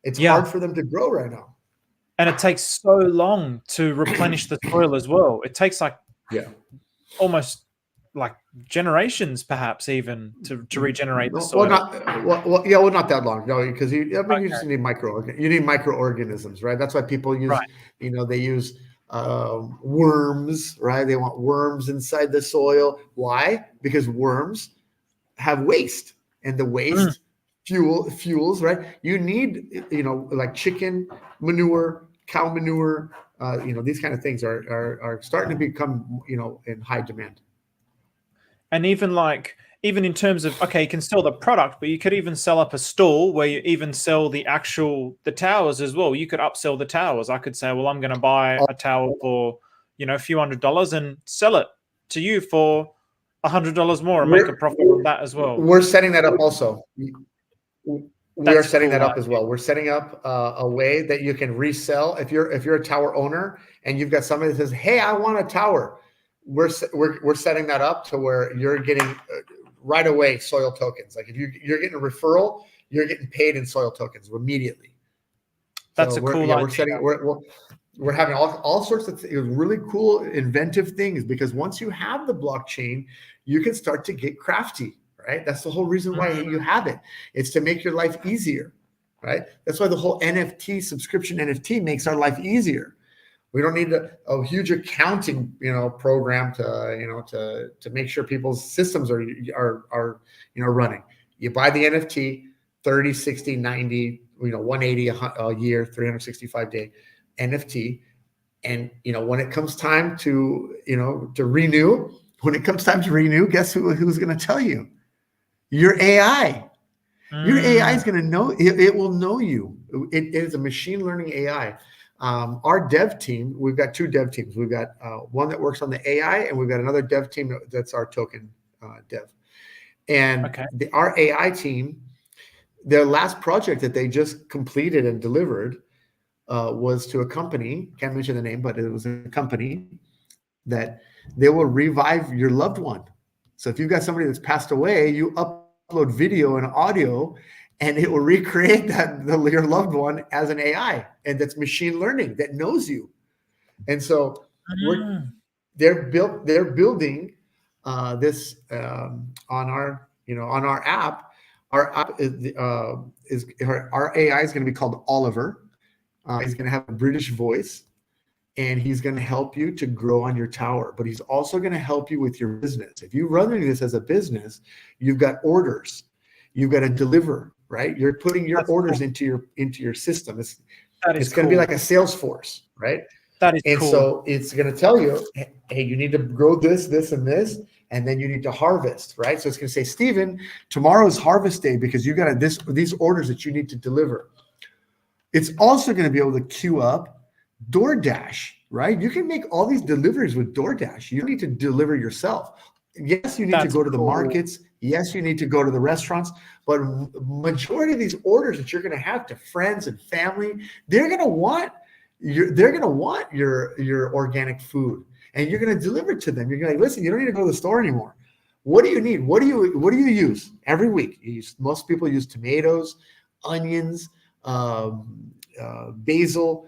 Speaker 2: It's hard for them to grow right now,
Speaker 1: and it takes so long to replenish the soil as well. It takes almost like generations, perhaps even to regenerate the soil.
Speaker 2: Not that long. No, because you just need microorganisms, right? That's why people use they use worms, right? They want worms inside the soil. Why? Because worms have waste, and the waste fuels, right? You need, like chicken manure, cow manure, these kind of things are starting to become, in high demand.
Speaker 1: And even in terms of, you can sell the product, but you could even sell up a stall where you even sell the towers as well. You could upsell the towers. I could say, well, I'm going to buy a tower for, a few $100 and sell it to you for $100 more and make a profit on that as well.
Speaker 2: We're setting that up also. We're setting that up as well. We're setting up a way that you can resell. If you're a tower owner and you've got somebody that says, "Hey, I want a tower," we're setting that up to where you're getting right away Soyl tokens. Like if you're getting a referral, you're getting paid in Soyl tokens immediately.
Speaker 1: That's a cool idea.
Speaker 2: We're having all sorts of really cool, inventive things, because once you have the blockchain, you can start to get crafty, right? That's the whole reason why you have it. It's to make your life easier, right? That's why the whole subscription NFT makes our life easier. We don't need a huge accounting, program to make sure people's systems are running. You buy the NFT, 30, 60, 90, 180 a year, 365 day NFT, and when it comes time to renew, When it comes time to renew, guess who's going to tell you? Your AI. Your AI is going to know. It will know you. It is a machine learning AI. Our dev team, we've got two dev teams. We've got one that works on the AI, and we've got another dev team that's our token dev. And our AI team, their last project that they just completed and delivered was to a company, can't mention the name, but it was a company that they will revive your loved one. So if you've got somebody that's passed away, you upload video and audio, and it will recreate your loved one as an AI, and that's machine learning that knows you. And so they're building this on our app. Our app is our AI is going to be called Oliver. He's going to have a British voice, and he's going to help you to grow on your tower. But he's also going to help you with your business. If you run this as a business, you've got orders, you've got to deliver, right? You're putting your orders into your system. It's going to be like a Salesforce, right?
Speaker 1: That is
Speaker 2: and
Speaker 1: cool.
Speaker 2: So it's going to tell you, hey, you need to grow this, and this, and then you need to harvest, right? So it's going to say, Steven, tomorrow's harvest day because you got these orders that you need to deliver. It's also going to be able to queue up DoorDash, right? You can make all these deliveries with DoorDash. You don't need to deliver yourself. Yes, you need to go to the markets. Yes, you need to go to the restaurants. But majority of these orders that you're going to have to friends and family, they're going to want your organic food, and you're going to deliver it to them. You're going to listen, you don't need to go to the store anymore. What do you need? What do you use every week? Most people use tomatoes, onions, basil,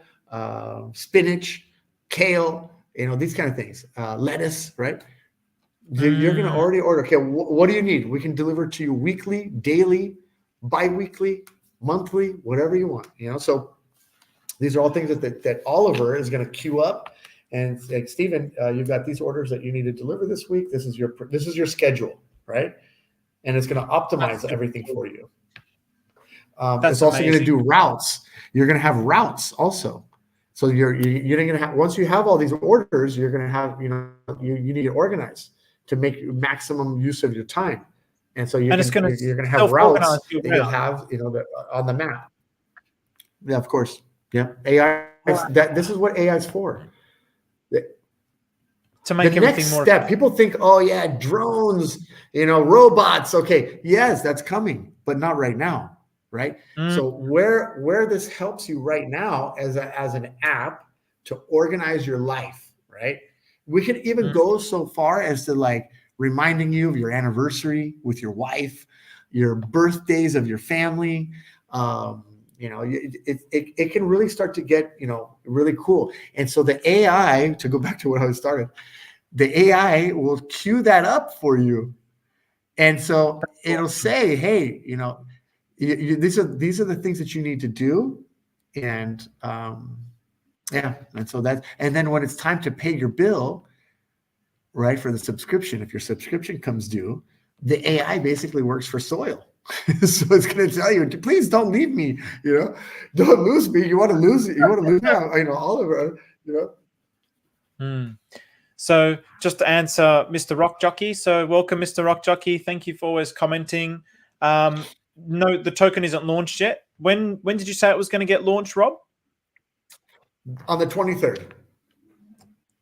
Speaker 2: spinach, kale, these kind of things, lettuce, right? You're going to already order. Okay, what do you need? We can deliver to you weekly, daily, bi-weekly, monthly, whatever you want. So these are all things that Oliver is going to queue up and say, Steven, you've got these orders that you need to deliver this week. This is your schedule, right? And it's going to optimize everything for you. It's also going to do routes. You're going to have routes also. So you're going to have, once you have all these orders, you're going to have, you need to organize to make maximum use of your time. And so you're going to have routes that you'll have, on the map. Yeah, of course. Yeah. AI, this is what AI is for.
Speaker 1: To make
Speaker 2: the next step, people think, oh yeah, drones, robots. Okay. Yes, that's coming, but not right now. Right. So where this helps you right now as an app to organize your life, right? We can even go so far as to reminding you of your anniversary with your wife, your birthdays of your family. It can really start to get, really cool. And so the AI, to go back to what I started, the AI will queue that up for you. And so it'll say, hey, these are the things that you need to do, and and so and then when it's time to pay your bill, right, for the subscription, if your subscription comes due, the AI basically works for Soyl. So it's going to tell you, please don't leave me, don't lose me. You want to lose me, Oliver,
Speaker 1: So just to answer Mr. Rock Jockey. So welcome, Mr. Rock Jockey. Thank you for always commenting. No, the token isn't launched yet. When did you say it was going to get launched, Rob?
Speaker 2: On the 23rd.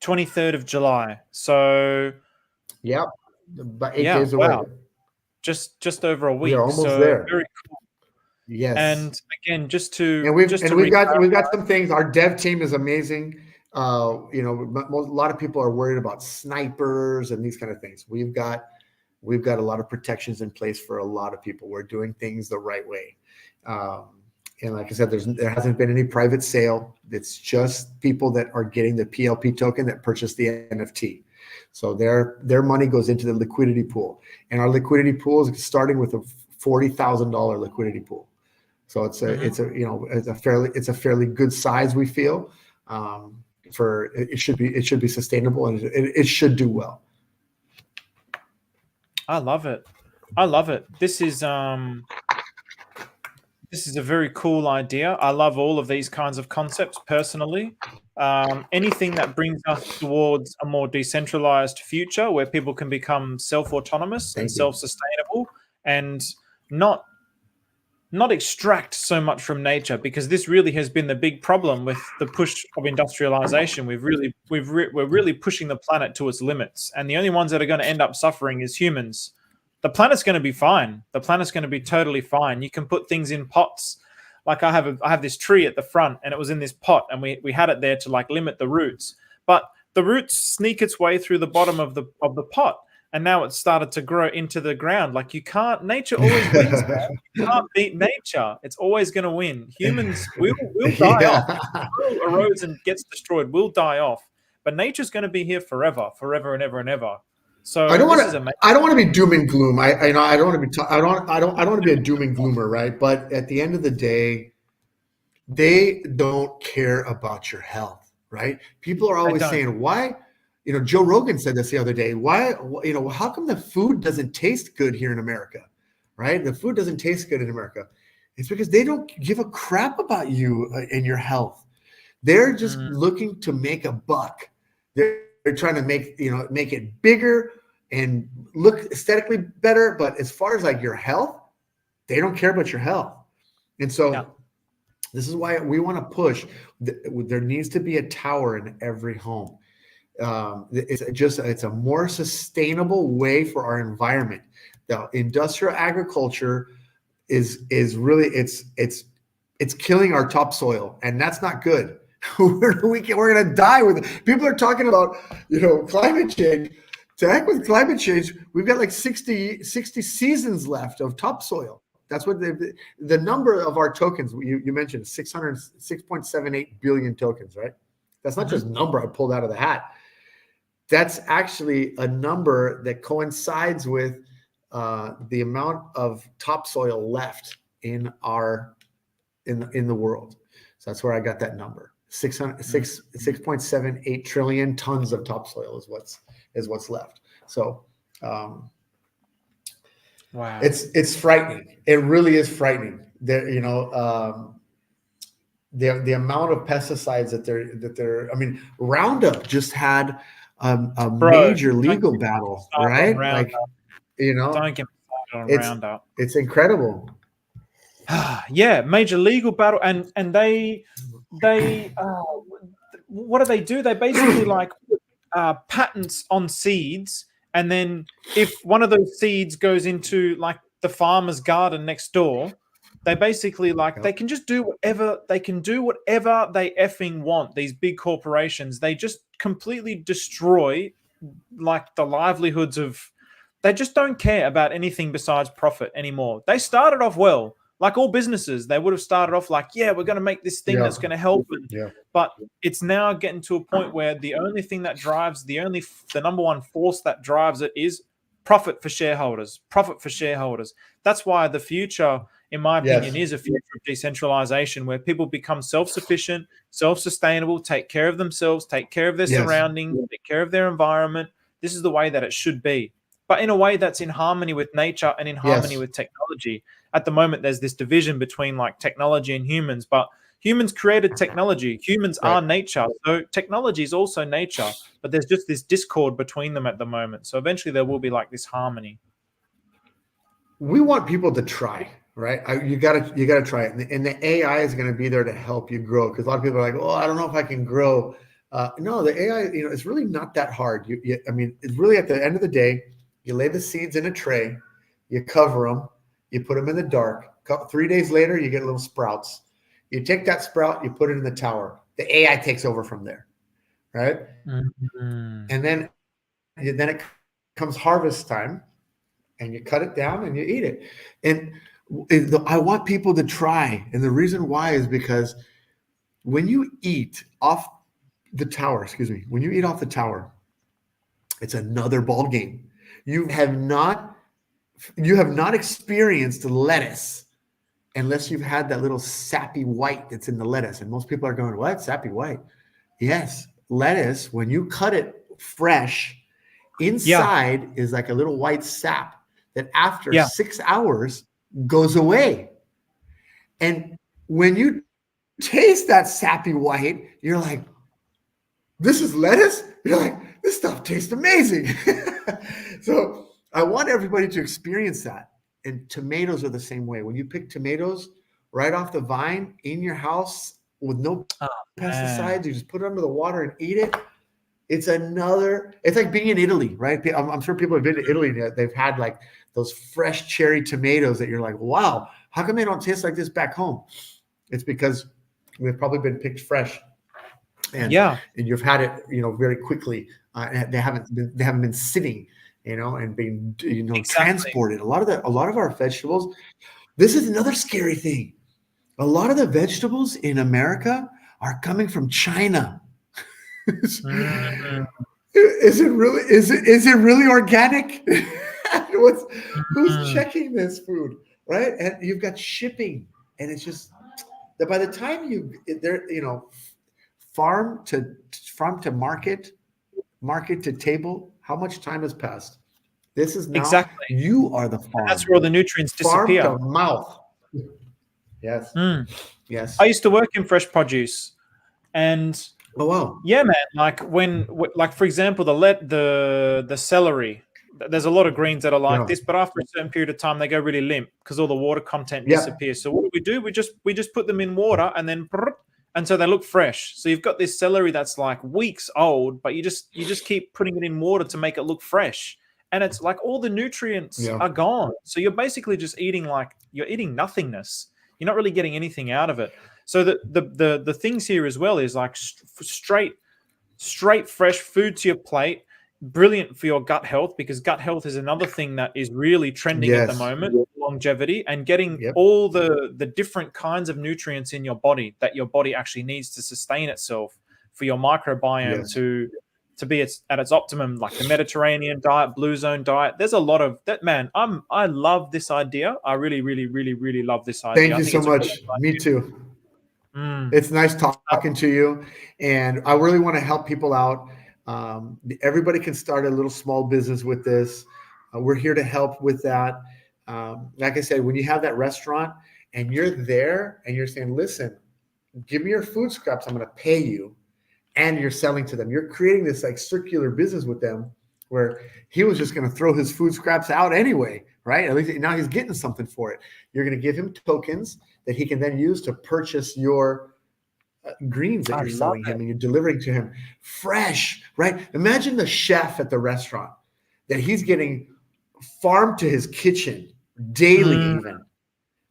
Speaker 1: 23rd of July. So
Speaker 2: yeah, about 8 days away.
Speaker 1: Wow. Just over a week.
Speaker 2: We're almost there.
Speaker 1: Very cool.
Speaker 2: Yes.
Speaker 1: And again,
Speaker 2: we've got some things. Our dev team is amazing. A lot of people are worried about snipers and these kind of things. We've got a lot of protections in place for a lot of people. We're doing things the right way. And like I said, there hasn't been any private sale. It's just people that are getting the PLP token that purchased the NFT. So their money goes into the liquidity pool. And our liquidity pool is starting with a $40,000 liquidity pool. So it's a fairly good size, we feel. It should be sustainable, and it should do well.
Speaker 1: I love it. This this is a very cool idea. I love all of these kinds of concepts personally. Anything that brings us towards a more decentralized future where people can become self-autonomous and
Speaker 2: Thank you.
Speaker 1: self-sustainable and not extract so much from nature, because this really has been the big problem with the push of industrialization. We're really pushing the planet to its limits, and the only ones that are going to end up suffering is humans. The planet's going to be fine. The planet's going to be totally fine. You can put things in pots. Like I have this tree at the front, and it was in this pot, and we had it there to like limit the roots. But the roots sneak its way through the bottom of the pot, and now it's started to grow into the ground. Like nature always wins, man. You can't beat nature. It's always going to win. Humans will die off. If the world erodes and gets destroyed, we'll die off. But nature's going to be here forever and ever and ever. So
Speaker 2: I don't want to be doom and gloom. I don't want to be. I don't want to be a doom and gloomer, right? But at the end of the day, they don't care about your health, right? People are always saying, "Why?" Joe Rogan said this the other day. Why? How come the food doesn't taste good here in America, right? The food doesn't taste good in America. It's because they don't give a crap about you and your health. They're just looking to make a buck. They're trying to make it bigger and look aesthetically better. But as far as like your health, they don't care about your health. And so this is why we want to push. There needs to be a tower in every home. It's a more sustainable way for our environment. The industrial agriculture is really it's killing our topsoil, and that's not good. We're going to die with it. People are talking about climate change. To heck with climate change, we've got like 60 seasons left of topsoil. That's what the number of our tokens you mentioned, 6.78 billion tokens, right? That's not just a number I pulled out of the hat. That's actually a number that coincides with the amount of topsoil left in the world. So that's where I got that number. 6.78 trillion tons of topsoil is what's left. So
Speaker 1: wow,
Speaker 2: it's frightening. It really is frightening. The amount of pesticides that they're. I mean, Roundup just had a major legal battle, right? Like,
Speaker 1: don't get me started on Roundup.
Speaker 2: It's incredible.
Speaker 1: Yeah, major legal battle, and they what do? They basically like patents on seeds, and then if one of those seeds goes into like the farmer's garden next door, they basically they can just do whatever they effing want. These big corporations, they just completely destroy like the livelihoods of. They just don't care about anything besides profit anymore. They started off well. Like all businesses, they would have started off like, yeah, we're going to make this thing that's going to help. But it's now getting to a point where the only thing that drives, the number one force that drives it is profit for shareholders. Profit for shareholders. That's why the future, in my opinion, is a future of decentralization where people become self-sufficient, self-sustainable, take care of themselves, take care of their surroundings, take care of their environment. This is the way that it should be. But in a way that's in harmony with nature and in harmony with technology. At the moment, there's this division between like technology and humans, but humans created technology. Humans are nature. So technology is also nature, but there's just this discord between them at the moment. So eventually there will be like this harmony.
Speaker 2: We want people to try, right? You gotta try it. And the AI is going to be there to help you grow. Because a lot of people are like, oh, I don't know if I can grow. No, the AI, it's really not that hard. I mean, it's really at the end of the day, you lay the seeds in a tray, you cover them, you put them in the dark. 3 days later, you get little sprouts. You take that sprout, you put it in the tower. The AI takes over from there, right? And then it comes harvest time, and you cut it down and you eat it. And I want people to try. And the reason why is because when you eat off the tower, it's another ball game. You have not experienced lettuce unless you've had that little sappy white that's in the lettuce. And most people are going, what? Sappy white? Yes. Lettuce, when you cut it fresh, inside is like a little white sap that after 6 hours goes away. And when you taste that sappy white, you're like, this is lettuce? You're like, this stuff tastes amazing. So I want everybody to experience that. And tomatoes are the same way. When you pick tomatoes right off the vine in your house with no pesticides, you just put it under the water and eat it. It's like being in Italy, right? I'm sure people have been to Italy. They've had like those fresh cherry tomatoes that you're like, wow, how come they don't taste like this back home? It's because they've probably been picked fresh. And you've had it, very quickly. They haven't been sitting, and being, transported. A lot of our vegetables. This is another scary thing. A lot of the vegetables in America are coming from China.
Speaker 1: Mm-hmm.
Speaker 2: Is it really organic? Who's checking this food, right? And you've got shipping, and it's just that by the time farm to market to table, how much time has passed? This is now you are the farm.
Speaker 1: And that's where all the nutrients disappear.
Speaker 2: Farm to mouth. Yes. Yes.
Speaker 1: I used to work in fresh produce, and
Speaker 2: oh wow,
Speaker 1: yeah, man. Like like for example, the celery. There's a lot of greens that are like this, but after a certain period of time, they go really limp because all the water content disappears. So what do? We just put them in water, and so they look fresh. So you've got this celery that's like weeks old, but you just keep putting it in water to make it look fresh, and it's like all the nutrients are gone. So you're basically just eating nothingness. You're not really getting anything out of it. So the things here as well is like straight fresh food to your plate. Brilliant for your gut health, because gut health is another thing that is really trending at the moment. Longevity and getting all the different kinds of nutrients in your body that your body actually needs to sustain itself, for your microbiome to be at its optimum, like the Mediterranean diet, blue zone diet. There's a lot of that, man. I love this idea. I really, really, really, really love this idea.
Speaker 2: Thank you so much. Me too. It's nice talking to you, and I really want to help people out. Everybody can start a little small business with this. We're here to help with that. Like I said, when you have that restaurant and you're there and you're saying, listen, give me your food scraps, I'm going to pay you, and you're selling to them. You're creating this like circular business with them, where he was just going to throw his food scraps out anyway, right? At least now he's getting something for it. You're going to give him tokens that he can then use to purchase your greens that you're selling him, and you're delivering to him fresh, right? Imagine the chef at the restaurant that he's getting farmed to his kitchen daily, even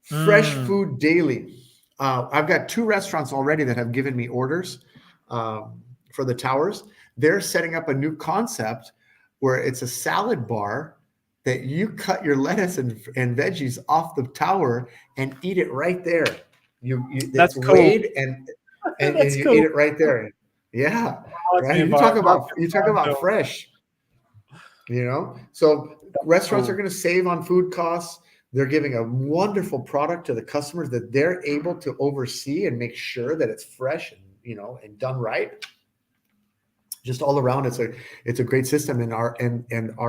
Speaker 2: fresh food daily. I've got 2 restaurants already that have given me orders for the towers. They're setting up a new concept where it's a salad bar that you cut your lettuce and veggies off the tower and eat it right there. That's cool. Weighed and you eat it right there. Yeah. Right. You talk about fresh, so restaurants are going to save on food costs. They're giving a wonderful product to the customers that they're able to oversee and make sure that it's fresh and, and done right. Just all around, it's a great system. And our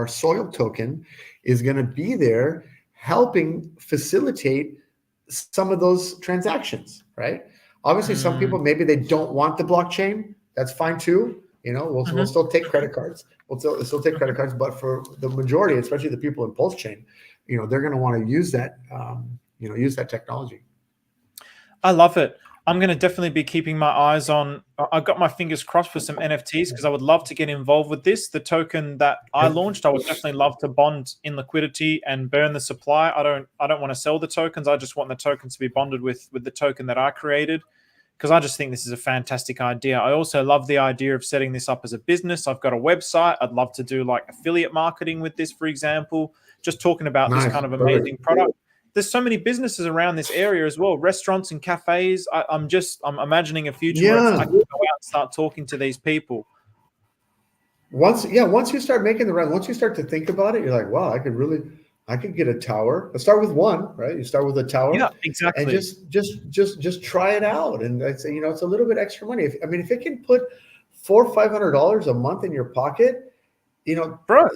Speaker 2: Soyl token is going to be there helping facilitate some of those transactions, right? Obviously, some people, maybe they don't want the blockchain. That's fine too. We'll still take credit cards. We'll still take credit cards, but for the majority, especially the people in Pulsechain, they're going to want to use that, use that technology.
Speaker 1: I love it. I'm going to definitely be keeping my eyes on. I've got my fingers crossed for some NFTs, because I would love to get involved with this. The token that I launched, I would definitely love to bond in Liquidity and burn the supply. I don't want to sell the tokens. I just want the tokens to be bonded with the token that I created, because I just think this is a fantastic idea. I also love the idea of setting this up as a business. I've got a website. I'd love to do like affiliate marketing with this, for example, just talking about this kind of amazing product. There's so many businesses around this area as well, restaurants and cafes. I'm imagining a future where I can go out and start talking to these people.
Speaker 2: Once you start making the round, once you start to think about it, you're like, wow, I could get a tower. Let's start with one, right? You start with a tower.
Speaker 1: Yeah, exactly.
Speaker 2: And just try it out. And it's a little bit extra money. If it can put $400 or $500 a month in your pocket,
Speaker 1: bro,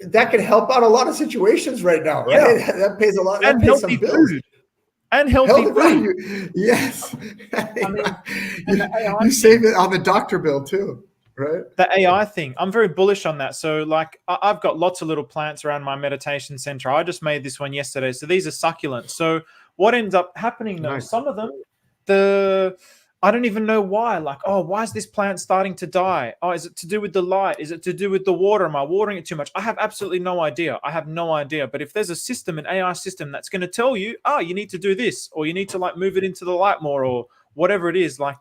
Speaker 2: that can help out a lot of situations right now, right?
Speaker 1: Yeah.
Speaker 2: That pays a lot.
Speaker 1: And
Speaker 2: that pays some
Speaker 1: healthy
Speaker 2: bills.
Speaker 1: food. and healthy
Speaker 2: Healthy
Speaker 1: food.
Speaker 2: value. Yes.
Speaker 1: I mean, and the AI
Speaker 2: You
Speaker 1: thing.
Speaker 2: save it on the doctor bill too, right?
Speaker 1: The AI thing, I'm very bullish on that. So, like, I've got lots of little plants around my meditation center. I just made this one yesterday. So these are succulents. So what ends up happening though?
Speaker 2: Nice.
Speaker 1: Some of them, the I don't even know why. Like, oh, why is this plant starting to die? Oh, is it to do with the light? Is it to do with the water? Am I watering it too much? I have absolutely no idea. I have no idea. But if there's a system, an AI system that's going to tell you, oh, you need to do this, or you need to like move it into the light more, or whatever it is, like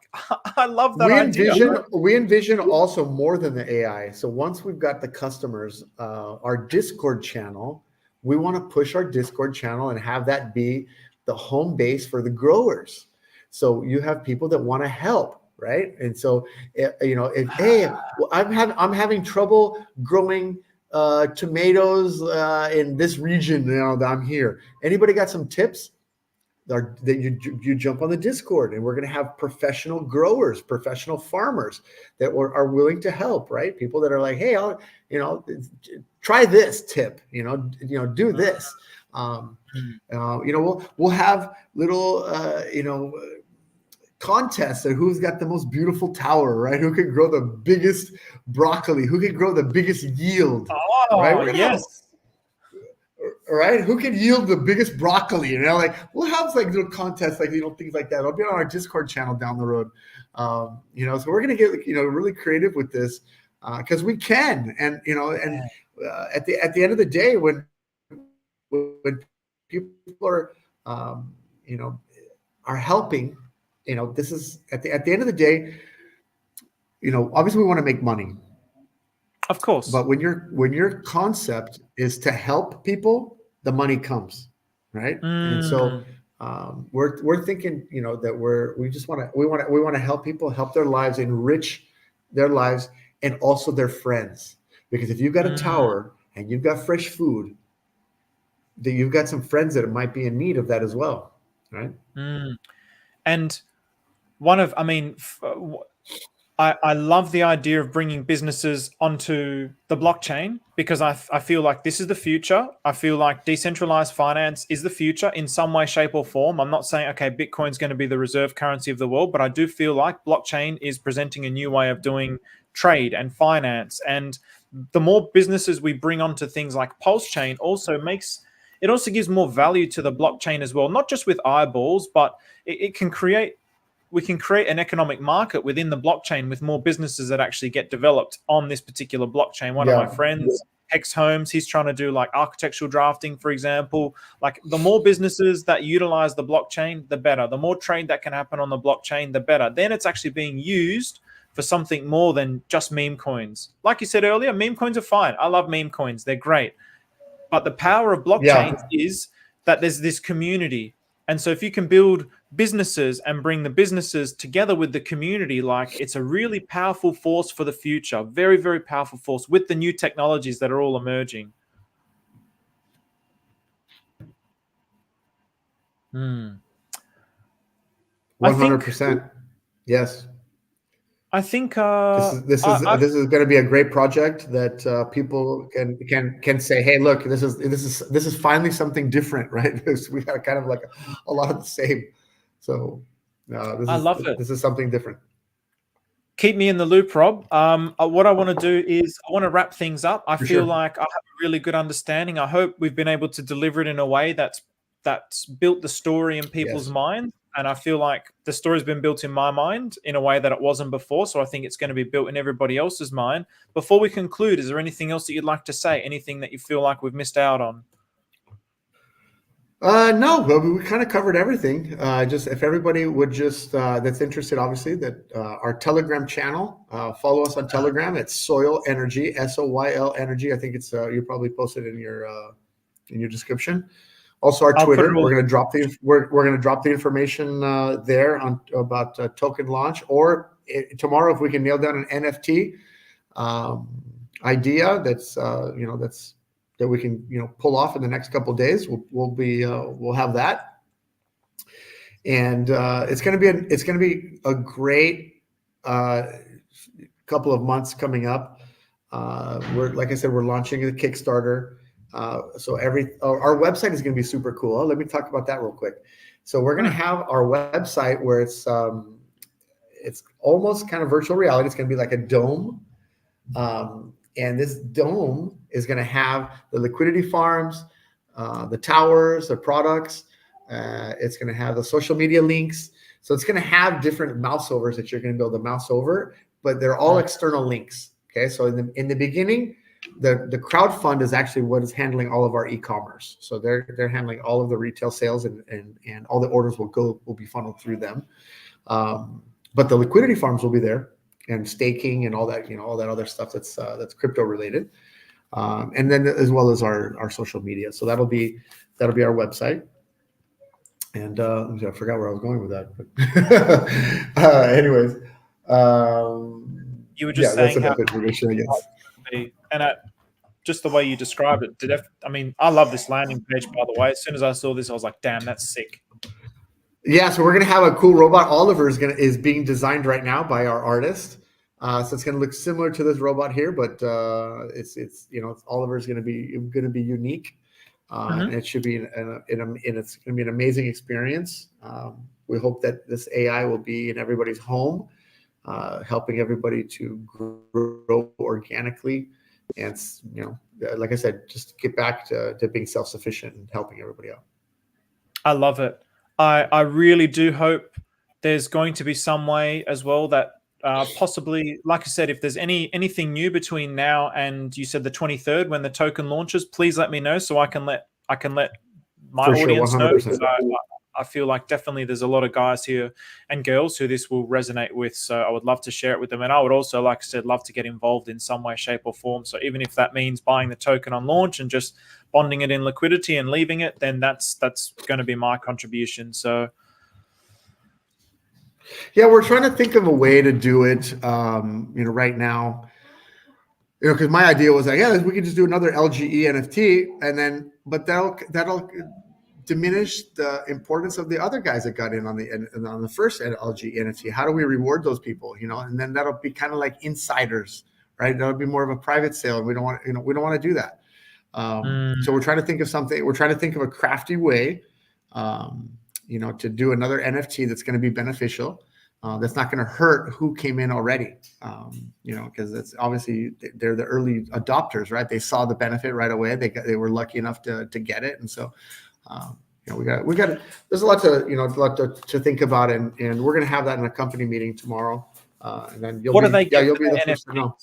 Speaker 1: I love that idea.
Speaker 2: We envision also more than the AI. So once we've got the customers, our Discord channel, we want to push our Discord channel and have that be the home base for the growers. So you have people that want to help, right? And so if hey, well, I'm having trouble growing tomatoes in this region now that I'm here. Anybody got some tips? That you jump on the Discord, and we're going to have professional growers, professional farmers that are willing to help, right? People that are like, hey, I'll, try this tip, do this. We'll have little, contests of who's got the most beautiful tower, right? Who can grow the biggest broccoli? Who can grow the biggest yield?
Speaker 1: Oh,
Speaker 2: Right?
Speaker 1: yes.
Speaker 2: Right? Who can yield the biggest broccoli? Like we'll have like little contests, like things like that. It'll be on our Discord channel down the road. So we're gonna get really creative with this because we can, and at the end of the day, when people are are helping, this is at the end of the day, obviously we want to make money.
Speaker 1: Of course.
Speaker 2: But when your concept is to help people, the money comes, right? And so we're thinking, that we want to help people, help their lives, enrich their lives, and also their friends. Because if you've got a tower and you've got fresh food, then you've got some friends that might be in need of that as well, right?
Speaker 1: And I love the idea of bringing businesses onto the blockchain because I feel like this is the future. I feel like decentralized finance is the future in some way, shape, or form. I'm not saying, okay, Bitcoin's going to be the reserve currency of the world, but I do feel like blockchain is presenting a new way of doing trade and finance. And the more businesses we bring onto things like Pulsechain also gives more value to the blockchain as well, not just with eyeballs, but we can create an economic market within the blockchain with more businesses that actually get developed on this particular blockchain. One of my friends, Hex Homes, he's trying to do like architectural drafting, for example. Like the more businesses that utilize the blockchain, the better. The more trade that can happen on the blockchain, the better. Then it's actually being used for something more than just meme coins. Like you said earlier, meme coins are fine. I love meme coins. They're great. But the power of blockchains is that there's this community. And so if you can build businesses and bring the businesses together with the community, like it's a really powerful force for the future. Very, very powerful force with the new technologies that are all emerging.
Speaker 2: 100%. Yes.
Speaker 1: I think
Speaker 2: this is going to be a great project that people can say, hey, look, this is finally something different, right? We got kind of like a lot of the same. So
Speaker 1: I love it.
Speaker 2: This is something different.
Speaker 1: Keep me in the loop, Rob. What I want to do is I want to wrap things up. I feel like I have a really good understanding. I hope we've been able to deliver it in a way that's built the story in people's minds. And I feel like the story's been built in my mind in a way that it wasn't before. So I think it's going to be built in everybody else's mind. Before we conclude, is there anything else that you'd like to say? Anything that you feel like we've missed out on?
Speaker 2: No, we kind of covered everything. Just if everybody would just that's interested, obviously, that our Telegram channel, follow us on Telegram. It's Soyl Energy, Soyl Energy. I think it's you probably posted in your description. Also, our Twitter. We're going to drop the information there on about token launch, or tomorrow if we can nail down an NFT idea that we can pull off in the next couple of days. We'll have that, and it's going to be a great couple of months coming up. Like I said, we're launching the Kickstarter. So our website is going to be super cool. Let me talk about that real quick. So we're going to have our website where it's almost kind of virtual reality. It's going to be like a dome. And this dome is going to have the liquidity farms, the towers, the products. It's going to have the social media links. So it's going to have different mouse overs that you're going to be able to mouse over, but they're all external links. Okay. So in the beginning, the crowd fund is actually what is handling all of our e-commerce. So they're handling all of the retail sales and all the orders will be funneled through them. But the liquidity farms will be there, and staking and all that, all that other stuff that's crypto related. And then as well as our social media. So that'll be our website. And I forgot where I was going with that. But anyways,
Speaker 1: you were just saying
Speaker 2: that's enough information, I guess.
Speaker 1: And just the way you described it, I mean, I love this landing page, by the way. As soon as I saw this, I was like, damn, that's sick.
Speaker 2: Yeah, so we're gonna have a cool robot. Oliver is being designed right now by our artist. So it's gonna look similar to this robot here, but it's Oliver's gonna be unique, and it should be it's gonna be an amazing experience. We hope that this AI will be in everybody's home, helping everybody to grow organically, and like I said, just get back to being self-sufficient and helping everybody out.
Speaker 1: I love it. I really do hope there's going to be some way as well that possibly, like I said, if there's anything new between now and you said the 23rd when the token launches, please let me know so I can let my audience know. Because I feel like definitely there's a lot of guys here and girls who this will resonate with. So I would love to share it with them. And I would also, like I said, love to get involved in some way, shape, or form. So even if that means buying the token on launch and just bonding it in Liquidity and leaving it, then that's going to be my contribution. So
Speaker 2: yeah, we're trying to think of a way to do it, right now, because my idea was like, yeah, we could just do another LGE NFT, and then, but that'll diminish the importance of the other guys that got in on the first LGE NFT. How do we reward those people, and then that'll be kind of like insiders, right? That'll be more of a private sale, and we don't want to do that. So we're trying to think of something. We're trying to think of a crafty way, to do another NFT that's going to be beneficial. That's not going to hurt who came in already, because it's obviously they're the early adopters, right? They saw the benefit right away. They were lucky enough to get it, and so we got. There's a lot to think about, and we're going to have that in a company meeting tomorrow, and then you'll be the first to know.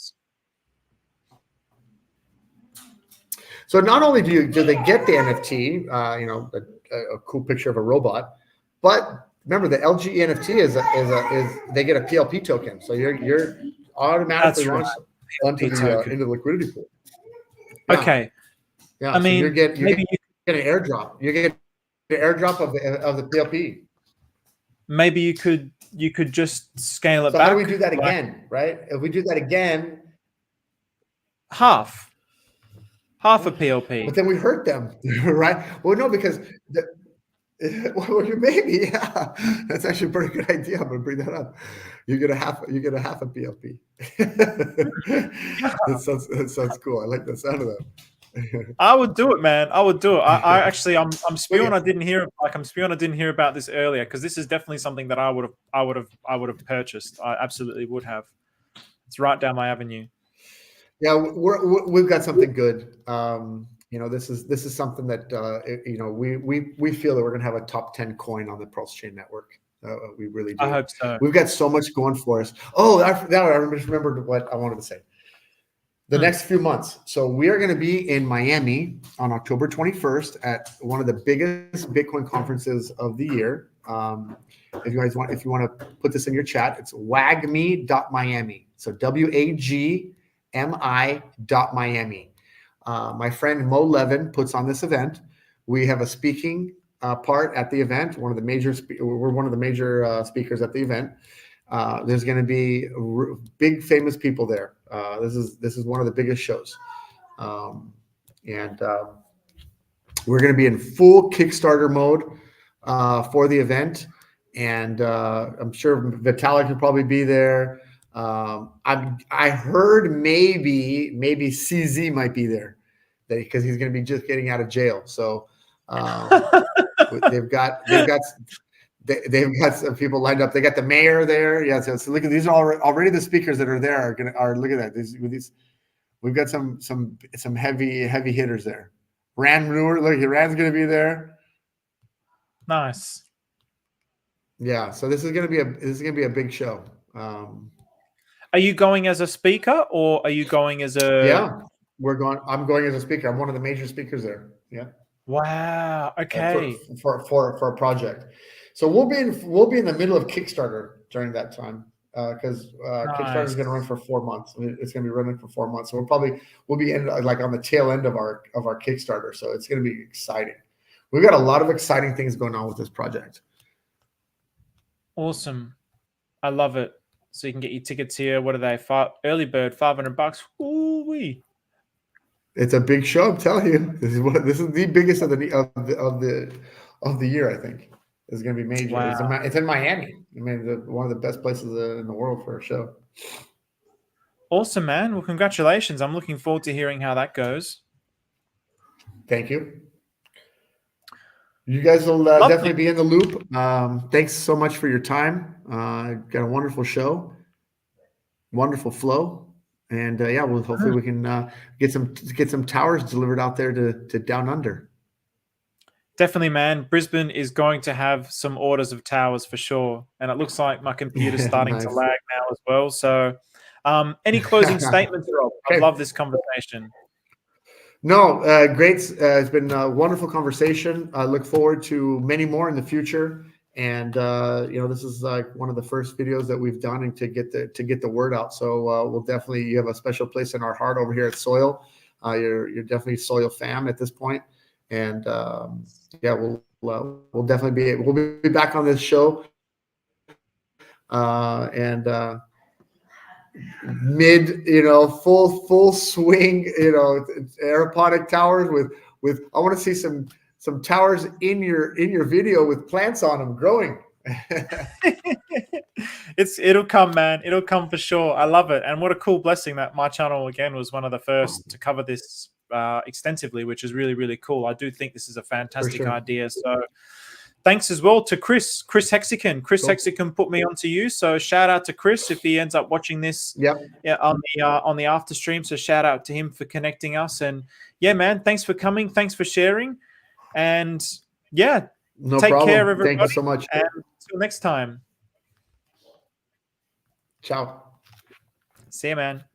Speaker 2: So not only do they get the NFT, a cool picture of a robot, but remember the LG NFT is they get a PLP token, so you're automatically launched into the liquidity pool. Yeah.
Speaker 1: Okay.
Speaker 2: Yeah.
Speaker 1: I mean,
Speaker 2: you get an airdrop. You get the airdrop of the PLP.
Speaker 1: Maybe you could just scale it back.
Speaker 2: How do we do that again, right? If we do that again,
Speaker 1: half a PLP.
Speaker 2: But then we hurt them, right? Well, no, because maybe, yeah, that's actually a pretty good idea. I'm gonna bring that up. You get a half a PLP. That sounds cool. I like the sound of that.
Speaker 1: I would do it, man. I would do it. I actually, I'm spewing. I didn't hear about this earlier, because this is definitely something that I would have purchased. I absolutely would have. It's right down my avenue.
Speaker 2: Yeah, we've got something good. This is something that we feel that we're going to have a top 10 coin on the Pulsechain network. We really do.
Speaker 1: I hope so.
Speaker 2: We've got so much going for us. Oh, I just remembered what I wanted to say. The next few months. So we are going to be in Miami on October 21st at one of the biggest Bitcoin conferences of the year. If you want to put this in your chat, it's wagme.miami. So WAGMI.Miami. My friend Mo Levin puts on this event. We have a speaking part at the event. We're one of the major speakers at the event. There's going to be big famous people there. This is one of the biggest shows, and we're going to be in full Kickstarter mode for the event. And I'm sure Vitalik will probably be there. I heard maybe CZ might be there. because he's going to be just getting out of jail. So they've got some people lined up. They got the mayor there. Yeah. So look at these are already the speakers that are there are look at that. These we've got some heavy hitters there. Rand Brewer, look, Rand's going to be there.
Speaker 1: Nice.
Speaker 2: Yeah. So this is going to be a big show.
Speaker 1: Are you going as a speaker or are you going as a?
Speaker 2: Yeah, I'm going as a speaker. I'm one of the major speakers there. Yeah.
Speaker 1: Wow. Okay.
Speaker 2: For a project. So we'll be in the middle of Kickstarter during that time because Kickstarter is going to run for 4 months. It's going to be running for 4 months. So we'll be in like on the tail end of our Kickstarter. So it's going to be exciting. We've got a lot of exciting things going on with this project.
Speaker 1: Awesome. I love it. So you can get your tickets here. What are they? Early bird, $500. Ooh-wee.
Speaker 2: It's a big show. I'm telling you, this is the biggest of the year. I think it's going to be major.
Speaker 1: Wow.
Speaker 2: It's in Miami. I mean, one of the best places in the world for a show.
Speaker 1: Awesome, man. Well, congratulations. I'm looking forward to hearing how that goes.
Speaker 2: Thank you. You guys will definitely be in the loop. Thanks so much for your time. Got a wonderful show, wonderful flow. And yeah, hopefully we can get some towers delivered out there to Down Under.
Speaker 1: Definitely, man. Brisbane is going to have some orders of towers for sure, and it looks like my computer's starting to lag now as well. So, any closing statements, Rob? I love this conversation.
Speaker 2: No, great. It's been a wonderful conversation. I look forward to many more in the future. And this is like one of the first videos that we've done and to get the word out. So we'll definitely, you have a special place in our heart over here at Soyl. You're definitely Soyl fam at this point. And yeah, we'll definitely we'll be back on this show. Mid, full swing, aeroponic towers with I want to see some towers in your video with plants on them growing.
Speaker 1: It'll come, man. It'll come for sure. I love it. And what a cool blessing that my channel again was one of the first to cover this extensively, which is really, really cool. I do think this is a fantastic idea. So thanks as well to Chris Hexicon. Chris Hexicon put me onto you. So shout out to Chris if he ends up watching this on the after stream. So shout out to him for connecting us. And yeah, man, thanks for coming. Thanks for sharing. And yeah, take care, everybody.
Speaker 2: Thank you so much.
Speaker 1: And until next time.
Speaker 2: Ciao.
Speaker 1: See you, man.